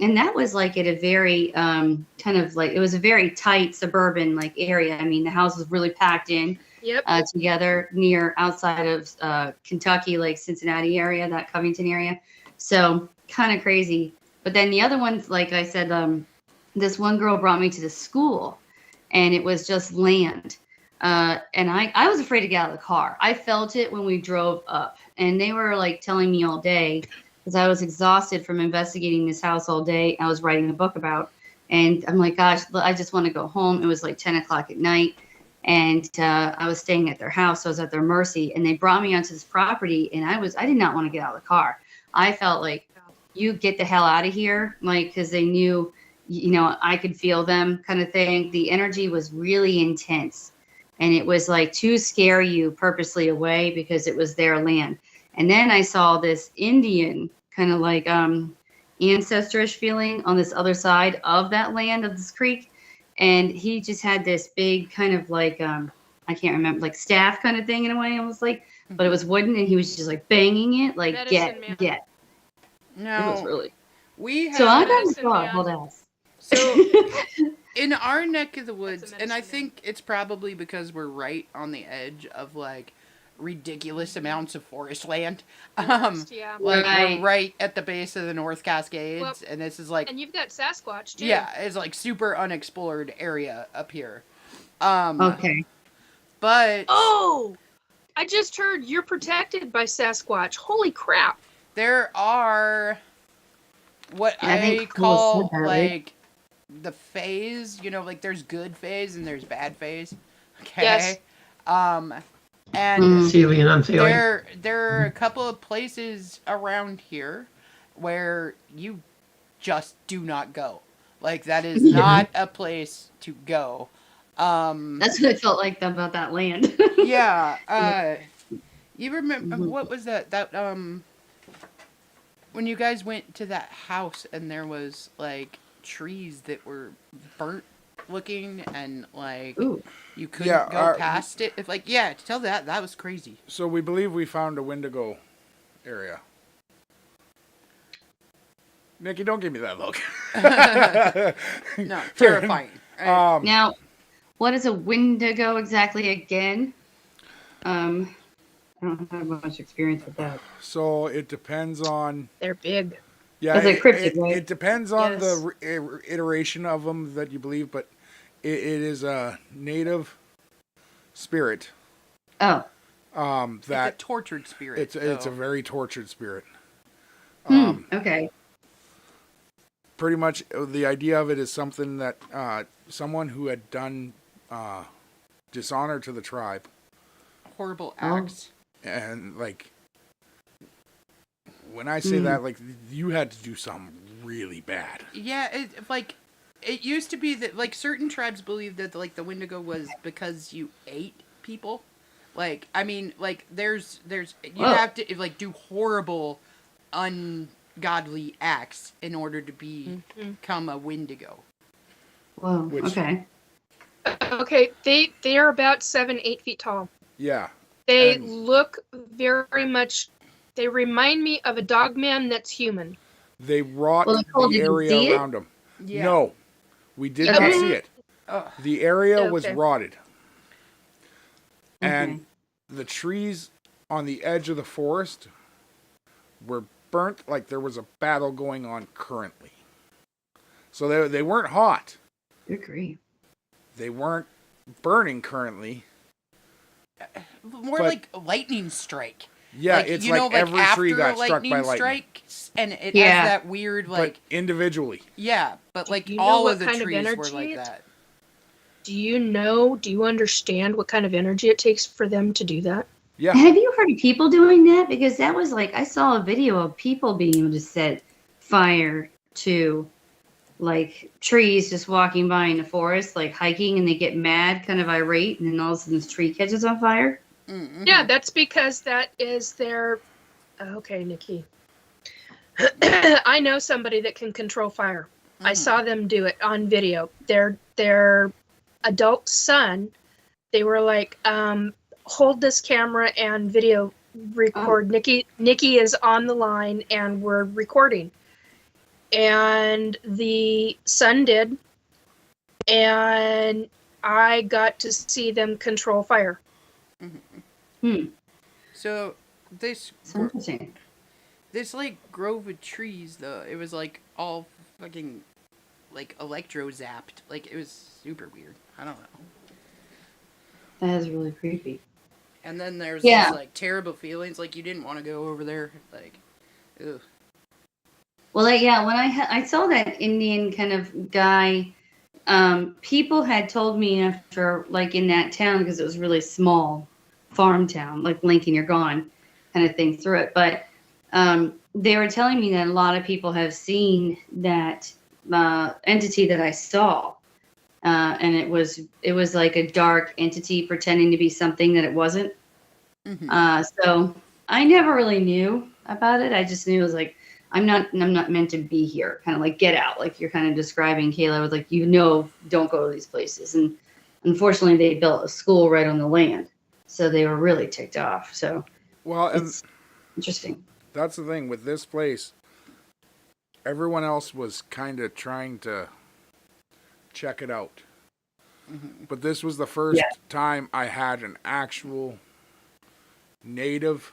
And that was like at a very kind of like it was a very tight suburban like area. I mean, the house was really packed in Yep. together near outside of Kentucky, like Cincinnati area, that Covington area. So kind of crazy. But then the other ones, like I said, this one girl brought me to the school, and it was just land. And I was afraid to get out of the car. I felt it when we drove up, and they were like telling me all day because I was exhausted from investigating this house all day. I was writing a book about, and I'm like, gosh, I just want to go home. It was like 10 o'clock at night, and I was staying at their house. So I was at their mercy, and they brought me onto this property, and I did not want to get out of the car. I felt like, you get the hell out of here, like, because they knew, I could feel them kind of thing. The energy was really intense, and it was like to scare you purposely away because it was their land. And then I saw this Indian kind of like ancestorish feeling on this other side of that land of this creek, and he just had this big kind of like I can't remember, like staff kind of thing in a way, almost like, but it was wooden, and he was just like banging it like Medicine man. get. It was no, really we so. I have got Medicine thought, man. hold on. so in our neck of the woods, That's a and I medicine think it's probably because we're right on the edge of like ridiculous amounts of forest land. Yeah. Like Right. we're right at the base of the North Cascades, Well, and this is like And you've got Sasquatch too. yeah, it's like super unexplored area up here. Um, Okay. but Oh, I just heard you're protected by Sasquatch. Holy crap! there are what Yeah, I I think Cole call said that, right? like the phase, like there's good phase and there's bad phase. Okay. Yes. And Mm. Feeling and unfeeling. there are a couple of places around here where you just do not go. Like that is Yeah. not a place to go. That's what it felt like about that land. Yeah. You remember Mhm. what was that? When you guys went to that house and there was like trees that were burnt looking and like Ooh. you couldn't go Yeah, past it. If like yeah, tell that was crazy. So we believe we found a Wendigo area. Nikki, don't give me that look. No, terrifying. Right? Now, what is a Wendigo exactly again? I don't have much experience with that. So it depends on. They're big. Yeah, It's like cryptid, right? It depends on Yes. the iteration of them that you believe, but it is a native spirit. Oh. It's a That tortured spirit. it's a very tortured spirit. Okay. Pretty much the idea of it is something that someone who had done dishonor to the tribe horrible Oh. acts. and like when I say that, like you had to do something really bad. Yeah, it used to be that like certain tribes believed that like the Wendigo was because you ate people. Like I mean, like there's you Whoa. have to like do horrible, ungodly acts in order to become a Wendigo. Whoa. Which- Okay. Okay, they are about 7-8 feet tall. Yeah. They And- look very much. They remind me of a dog man that's human. They rot Well, Nicole, the did you area see it? around them. Yeah. No, we did Okay. not see it. Ugh. The area was Okay. rotted. Okay. And the trees on the edge of the forest were burnt like there was a battle going on currently. So they weren't hot. Good grief. They weren't burning currently. More But- like a lightning strike. Yeah, like, it's you like know, like every tree after got a struck by lightning lightning. strike, and it Yeah. has that weird like But individually. yeah, but like you know all what of the kind of trees were energy like it- that. Do you understand what kind of energy it takes for them to do that? Yeah. Have you heard of people doing that? Because that was like I saw a video of people being able to set fire to like trees just walking by in the forest, like hiking, and they get mad, kind of irate, and then all of a sudden this tree catches on fire. Mm-hmm. Yeah, that's because that is their. Okay, Nikki. I know somebody that can control fire. I saw them do it on video. Their adult son, they were like, hold this camera and video record. Nikki is on the line and we're recording. And the son did. And I got to see them control fire. So this So interesting. this like grove of trees though, it was like all fucking like electro zapped. Like it was super weird. I don't know. That is really creepy. And then there's Yeah. this like terrible feelings like you didn't want to go over there. Like, ugh. Well, yeah, when I saw that Indian kind of guy, people had told me after, like in that town, because it was really small, farm town, like Lincoln, you're gone, kind of thing through it. But they were telling me that a lot of people have seen that entity that I saw, and it was like a dark entity pretending to be something that it wasn't. Mm-hmm. So I never really knew about it. I just knew it was like, I'm not meant to be here. Kind of like get out. Like you're kind of describing, Kayla, was like, don't go to these places. And unfortunately, they built a school right on the land, so they were really ticked off. So Well, and it's interesting. that's the thing with this place. Everyone else was kind of trying to check it out. But this was the first time I had an actual native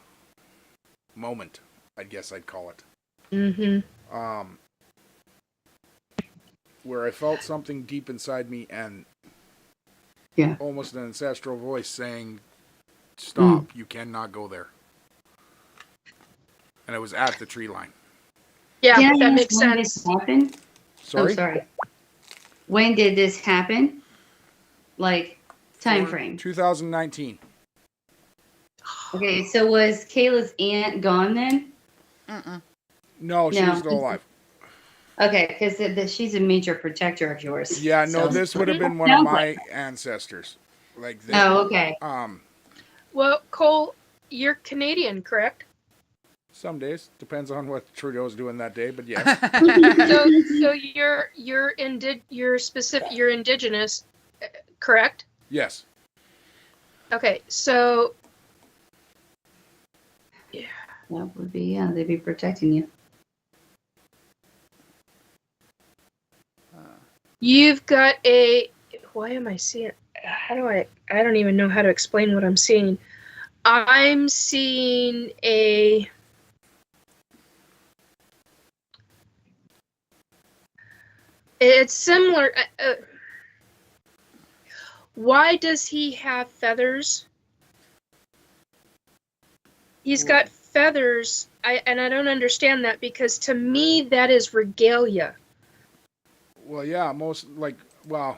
moment, I guess I'd call it. Mm-hmm. Where I felt something deep inside me and almost an ancestral voice saying, stop, you cannot go there. And it was at the tree line. Yeah, Can I that ask makes when sense. this happened? Sorry? Oh, sorry. When did this happen? Like time frame. 2019. Okay, so was Kayla's aunt gone then? No, she No. was still alive. Okay, because she's a major protector of yours. Yeah, no, so. this would have been one of my ancestors. Like this. Oh, okay. Well, Cole, you're Canadian, correct? Some days depends on what Trudeau's doing that day, but yes. So you're indigenous, correct? Yes. Okay, so That would be, they'd be protecting you. you've got a. Why am I seeing? How do I don't even know how to explain what I'm seeing. I'm seeing a. It's similar. Why does he have feathers? He's got feathers, and I don't understand that, because to me that is regalia. Well, yeah, well,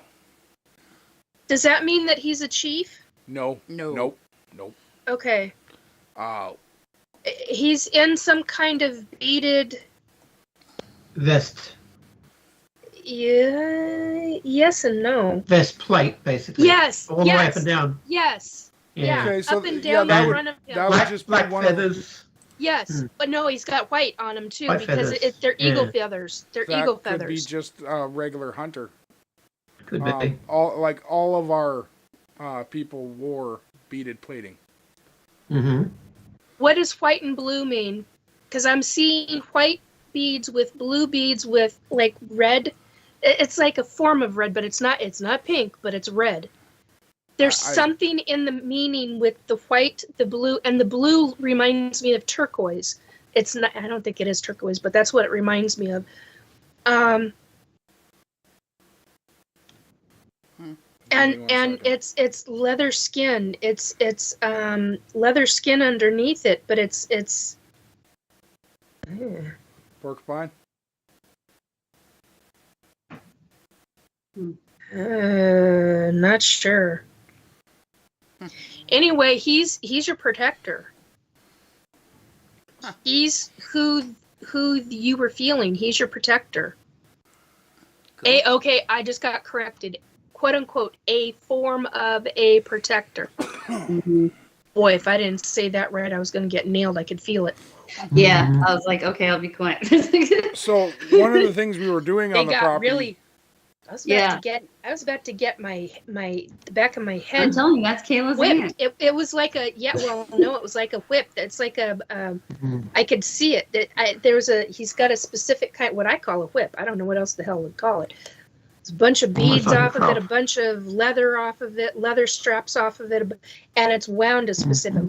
Does that mean that he's a chief? no. No. Nope. Okay. Uh, He's in some kind of beaded. Vest. Yeah. Yes and no. Vest plate, basically. Yes. All the way up and down. Yes. Yeah. Okay, so Up and yeah, down that in would- front of him. that would Black, just be black one of- feathers. Yes, but no, he's got white on him too, White because feathers, they're eagle yeah. feathers. They're that eagle could be feathers. just a regular hunter. Could be. All of our people wore beaded plating. Mm-hmm. What does white and blue mean? Because I'm seeing white beads with blue beads with like red. It's like a form of red, but it's not. It's not pink, but it's red. There's something in the meaning with the white, the blue, and the blue reminds me of turquoise. It's not. I don't think it is turquoise, but that's what it reminds me of. And it's leather skin. It's leather skin underneath it, but it's. Porcupine. Not sure. Anyway, he's your protector. He's who you were feeling. He's your protector. Cool. Okay, I just got corrected. "Quote unquote," a form of a protector. Boy, if I didn't say that right, I was going to get nailed. I could feel it. Yeah, I was like, okay, I'll be quiet. So one of the things we were doing They on the got property. really. I was about to get my the back of my I'm head telling you, that's Kayla's whipped. hand. It was like a it was like a whip. It's like a I could see it. He's got a specific kind, what I call a whip. I don't know what else the hell would call it. It's a bunch of beads off of it, a bunch of leather off of it, leather straps off of it, and it's wound a specific.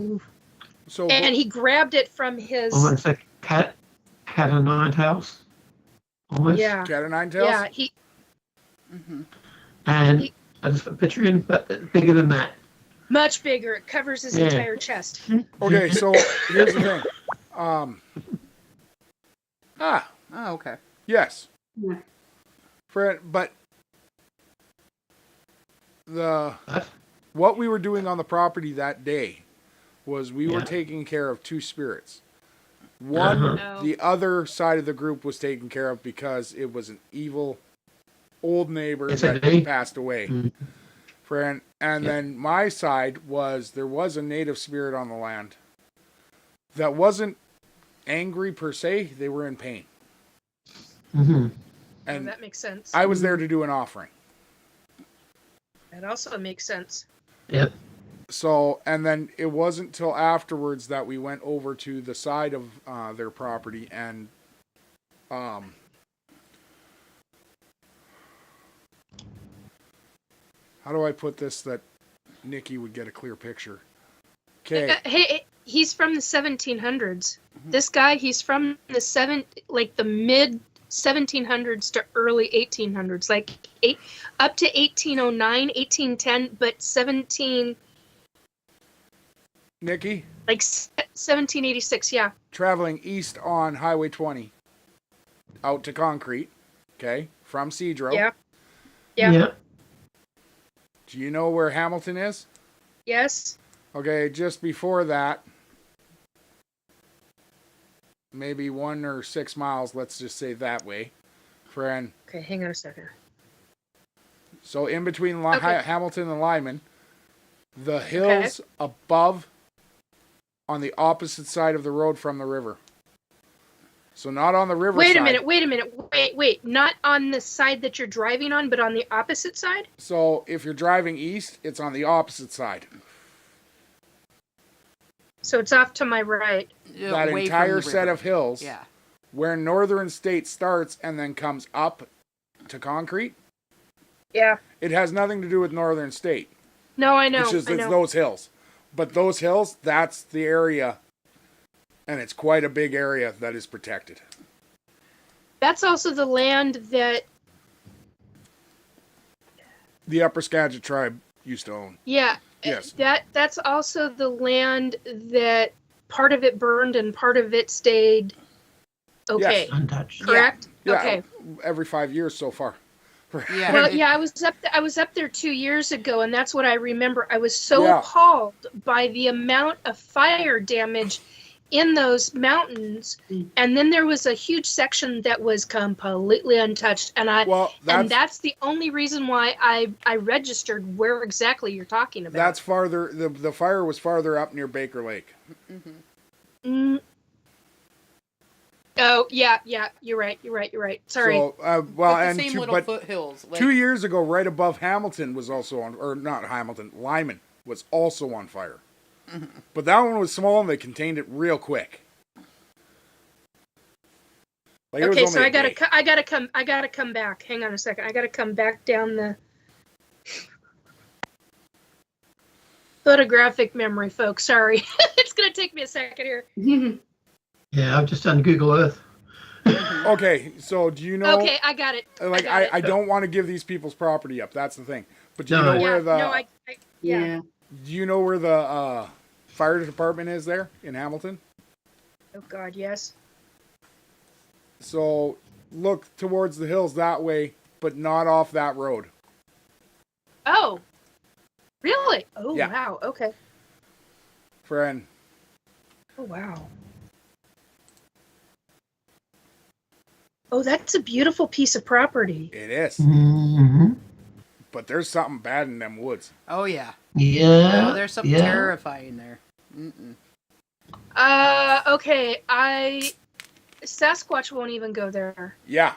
So And he grabbed it from his. Almost like cat o' nine tails. Almost. Yeah. cat o' nine tails. Yeah. And I just put a picture in, but it's bigger than that. Much bigger. It covers his entire chest. Okay, so here's the thing. Oh, okay. Yes. Yeah. But what we were doing on the property that day was we were taking care of two spirits. One, the other side of the group was taken care of because it was an evil old neighbor that passed away. And then my side there was a native spirit on the land that wasn't angry per se. They were in pain. Mm-hmm. And that makes sense. I was there to do an offering. That also makes sense. Yep. So, and then it wasn't till afterwards that we went over to the side of their property and how do I put this that Nikki would get a clear picture? Okay. Hey, he's from the 1700s. This guy, he's from the mid 1700s to early 1800s, like up to 1809, 1810, but 17. Nikki? Like 1786, yeah. Traveling east on Highway 20 out to Concrete, okay, from Cedro. Yeah. Do you know where Hamilton is? Yes. Okay, just before that, maybe 1 or 6 miles, let's just say that way. friend. Okay, hang on a second. So in between Okay. Hamilton and Lyman, the hills above on the opposite side of the road from the river. So not on the river Wait side. a minute. Wait. Not on the side that you're driving on, but on the opposite side? So if you're driving east, it's on the opposite side. So it's off to my right. That Away from entire the set river. of hills Yeah. where Northern State starts and then comes up to concrete, Yeah. it has nothing to do with Northern State. No, I know. It's I know. those hills. But those hills, that's the area, and it's quite a big area that is protected. That's also the land that, The Upper Skagit tribe used to own. yeah. Yes. That's also the land that part of it burned and part of it stayed okay. Yes. Untouched. Correct? Yeah, Okay. every 5 years so far. Yeah. Well, yeah, I was up there 2 years ago, and that's what I remember. I was so Yeah. appalled by the amount of fire damage in those mountains, and then there was a huge section that was completely untouched, and Well, that's the only reason why I registered where exactly you're talking about. that's farther. The fire was farther up near Baker Lake. Mm. Oh yeah, you're right. Sorry. So, well, But the and same two, little but foothills. Like, 2 years ago, right above Hamilton was also on, or not Hamilton, Lyman was also on fire. But that one was small and they contained it real quick. Like, it was Okay, only so a I day. gotta come back. Hang on a second. I gotta come back down the photographic memory, folks. Sorry, it's gonna take me a second here. Yeah, I've just done Google Earth. Okay, so do you know? Okay, I got it. Like, got it. I don't want to give these people's property up. That's the thing. But do you No. know where the? no, yeah. Yeah. Do you know where the fire department is there in Hamilton? Oh God, yes. So look towards the hills that way, but not off that road. Oh, really? Oh Yeah. wow. Okay. Friend. Oh wow. Oh, that's a beautiful piece of property. It is. Mm-hmm. But there's something bad in them woods. oh yeah. Yeah. Oh, there's something yeah. terrifying there. Mm-mm. Okay. Sasquatch won't even go there. Yeah.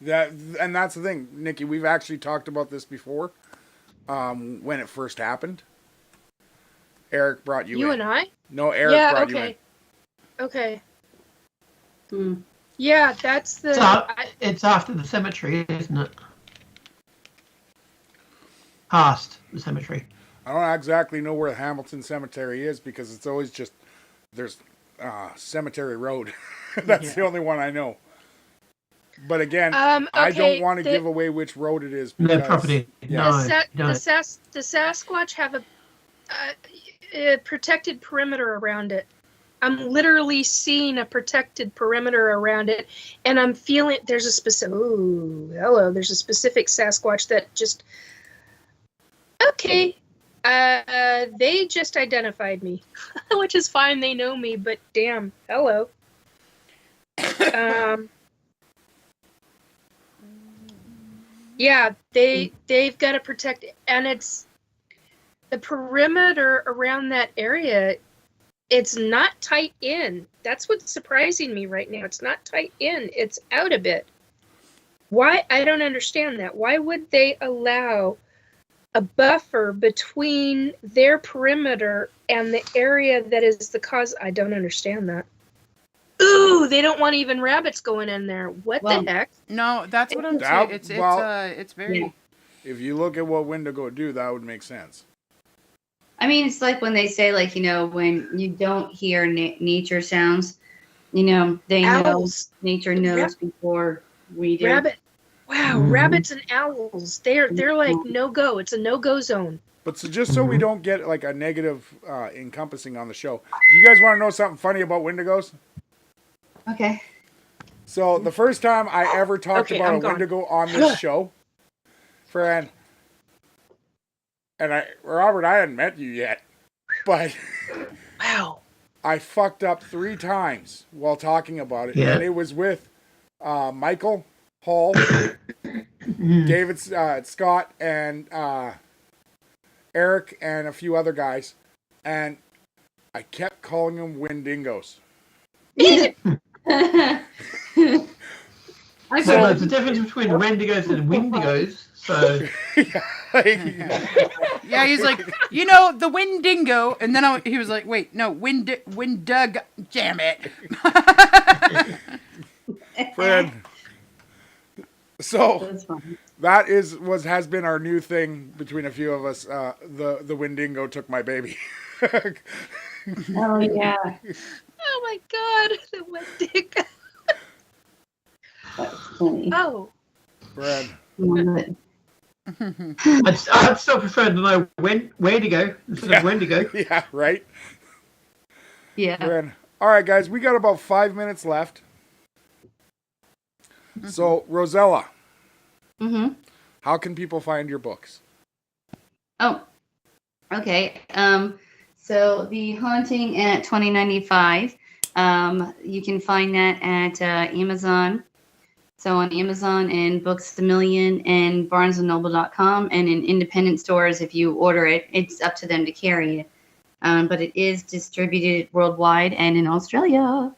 And that's the thing, Nikki. We've actually talked about this before. When it first happened. Eric brought you in. You and I? No, Eric Yeah. brought you in. Okay. Okay. Hmm. Yeah, that's the. So it's after the cemetery, isn't it? Past the cemetery. I don't exactly know where Hamilton Cemetery is because it's always just there's Cemetery Road. That's the only one I know. But again, I don't Okay, want to give away which road it is. No Because, property. Yeah. No, the don't. Sasquatch have a protected perimeter around it. I'm literally seeing a protected perimeter around it, and I'm feeling there's a specific. Ooh, hello. There's a specific Sasquatch that just. Okay. They just identified me, which is fine. They know me, but damn, hello. Yeah, they've got to protect, and it's the perimeter around that area. It's not tight in. That's what's surprising me right now. It's not tight in. It's out a bit. Why? I don't understand that. Why would they allow a buffer between their perimeter and the area that is the cause? I don't understand that. Ooh, they don't want even rabbits going in there. What Well, the heck? No, that's what I'm That- saying. well, It's very. Yeah. If you look at what Wendigo do, that would make sense. I mean, it's like when they say, like, when you don't hear nature sounds, they know Owls. nature knows before we do. Rabbit. Wow, Mhm. rabbits and owls. They're like no go. It's a no go zone. But so just so we don't get like a negative encompassing on the show, do you guys want to know something funny about Wendigos? Okay. So the first time I ever talked Okay, about I'm a gone. Wendigo on this show, friend, and Robert, I hadn't met you yet, but Wow. I fucked up 3 times while talking about it, Yeah. and it was with Michael Hall, David, Scott, and Eric, and a few other guys, and I kept calling them Wendigos. So there's a difference between Wendigos and Windigos. So Yeah, he's like, the Windingo, and then he was like, wait, no, Windug, damn it. Friend. So that has been our new thing between a few of us. The Windingo took my baby. Oh yeah. Oh my God, the Wendigo. That's funny. Oh. Friend. I'd still prefer to know where to go instead of when to go. Yeah, right? Yeah. Friend. All right, guys, we got about 5 minutes left. So, Rosella, how can people find your books? Oh, okay. So The Haunting at 2095, you can find that at Amazon. So on Amazon and Books A Million and BarnesandNoble.com, and in independent stores, if you order it, it's up to them to carry it. But it is distributed worldwide and in Australia,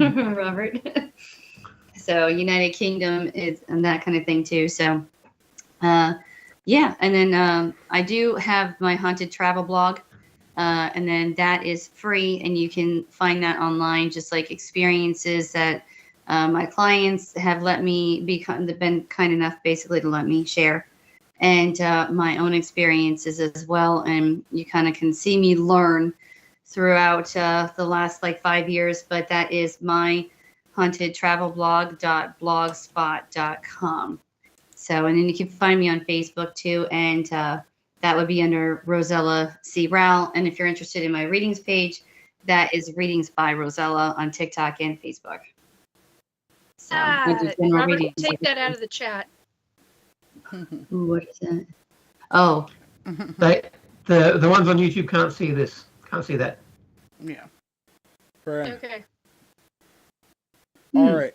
Robert. So United Kingdom is and that kind of thing too. So, yeah. And then I do have my haunted travel blog, and then that is free, and you can find that online, just like experiences that my clients have been kind enough basically to let me share, and my own experiences as well. And you kind of can see me learn throughout the last 5 years, but that is my hauntedtravelblog.blogspot.com. So, and then you can find me on Facebook too, and that would be under Rosella C. Rowell. And if you're interested in my readings page, that is Readings by Rosella on TikTok and Facebook. So, Robert, take that out of the chat. Ooh, what is that? Oh. The ones on YouTube can't see this. Can't see that. Yeah. Friend. Okay. All right.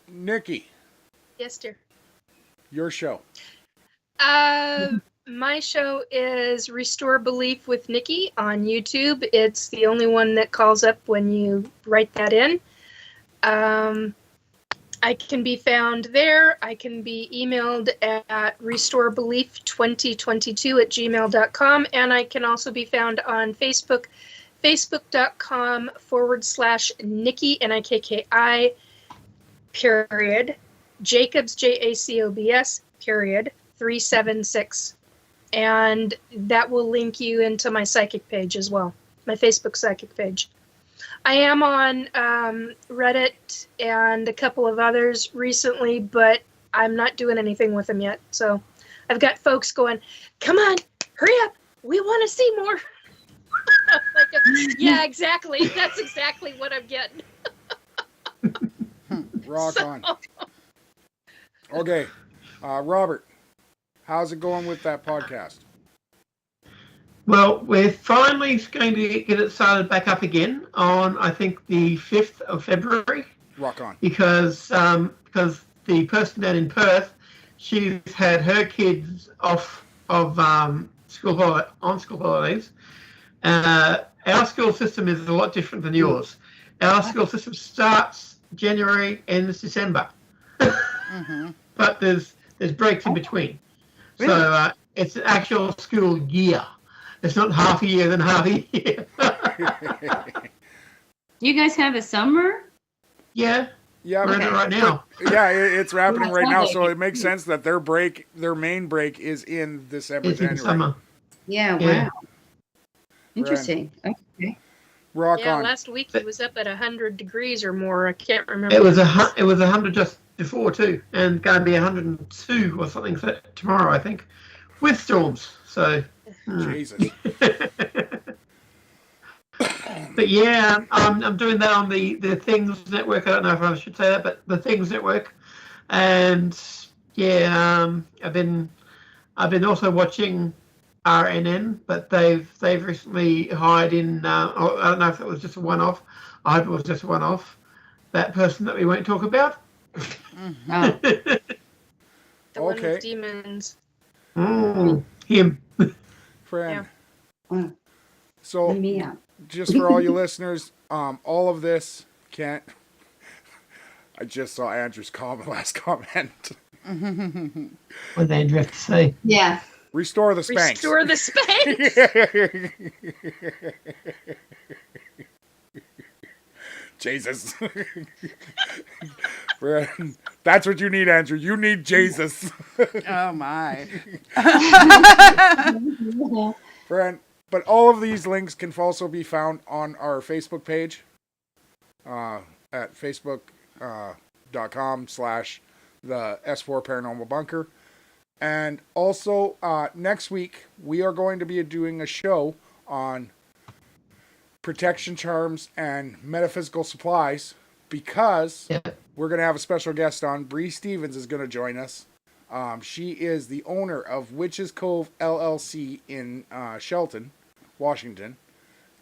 Nikki, Yes, dear. your show. My show is Restore Belief with Nikki on YouTube. It's the only one that calls up when you write that in. I can be found there. I can be emailed at restorebelief2022@gmail.com. And I can also be found on Facebook, facebook.com/Nikki, Nikki, period, Jacobs, Jacobs, period, 376. And that will link you into my psychic page as well, my Facebook psychic page. I am on Reddit and a couple of others recently, but I'm not doing anything with them yet. So I've got folks going, come on, hurry up. We want to see more. Yeah, exactly. That's exactly what I'm getting. Rock on. Okay. Robert, how's it going with that podcast? Well, we're finally going to get it started back up again on, I think, the 5th of February. Rock on. Because the person down in Perth, she's had her kids off of school holidays. Our school system is a lot different than yours. Our school system starts January, ends December. But there's breaks in between. Really? So it's an actual school year. It's not half a year, then half a year. You guys have a summer? Yeah. Yeah, we're in it right now. Yeah, it's happening right now, so it makes sense that their main break is in December, it's January. In summer. Yeah, Yeah. Wow. Interesting. Okay. Rock on. Last week it was up at 100 degrees or more. I can't remember. It was 100 just before too, and going to be 102 or something tomorrow, I think, with storms. So. Jesus. But yeah, I'm doing that on the Things Network. I don't know if I should say that, but the Things Network, and yeah, I've been also watching RNN, but they've recently hired in. I don't know if it was just a one-off. I hope it was just a one-off. That person that we won't talk about. Oh, The one Okay. with demons. Him. Friend. leave So, me out. just for all you listeners, all of this can't. I just saw Andrew's last comment. What did Andrew have to say? Yeah. Restore the Spanx. Restore the Spanx. Jesus. Friend, that's what you need, Andrew. You need Jesus. Oh my. Friend, but all of these links can also be found on our Facebook page at facebook.com/the S-4 Paranormal Bunker. And also, next week, we are going to be doing a show on protection charms and metaphysical supplies because we're going to have a special guest on. Bree Stevens is going to join us. She is the owner of Witches Cove LLC in Shelton, Washington.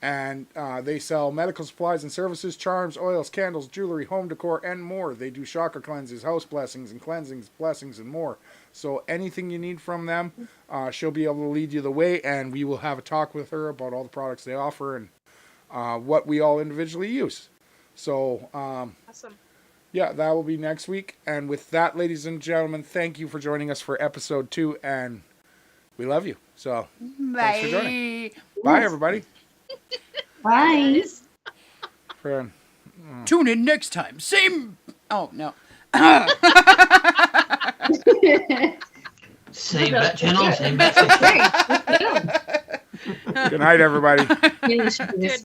And they sell medical supplies and services, charms, oils, candles, jewelry, home decor, and more. They do chakra cleanses, house blessings, and cleansings, blessings, and more. So anything you need from them, she'll be able to lead you the way, and we will have a talk with her about all the products they offer and what we all individually use. So, Awesome. yeah, that will be next week. And with that, ladies and gentlemen, thank you for joining us for episode 2, and we love you. So, thanks for joining. Bye, everybody. Bye. Friend. Tune in next time. Same. Oh no. Same bat channel, same bat station. Good night, everybody. Finish this.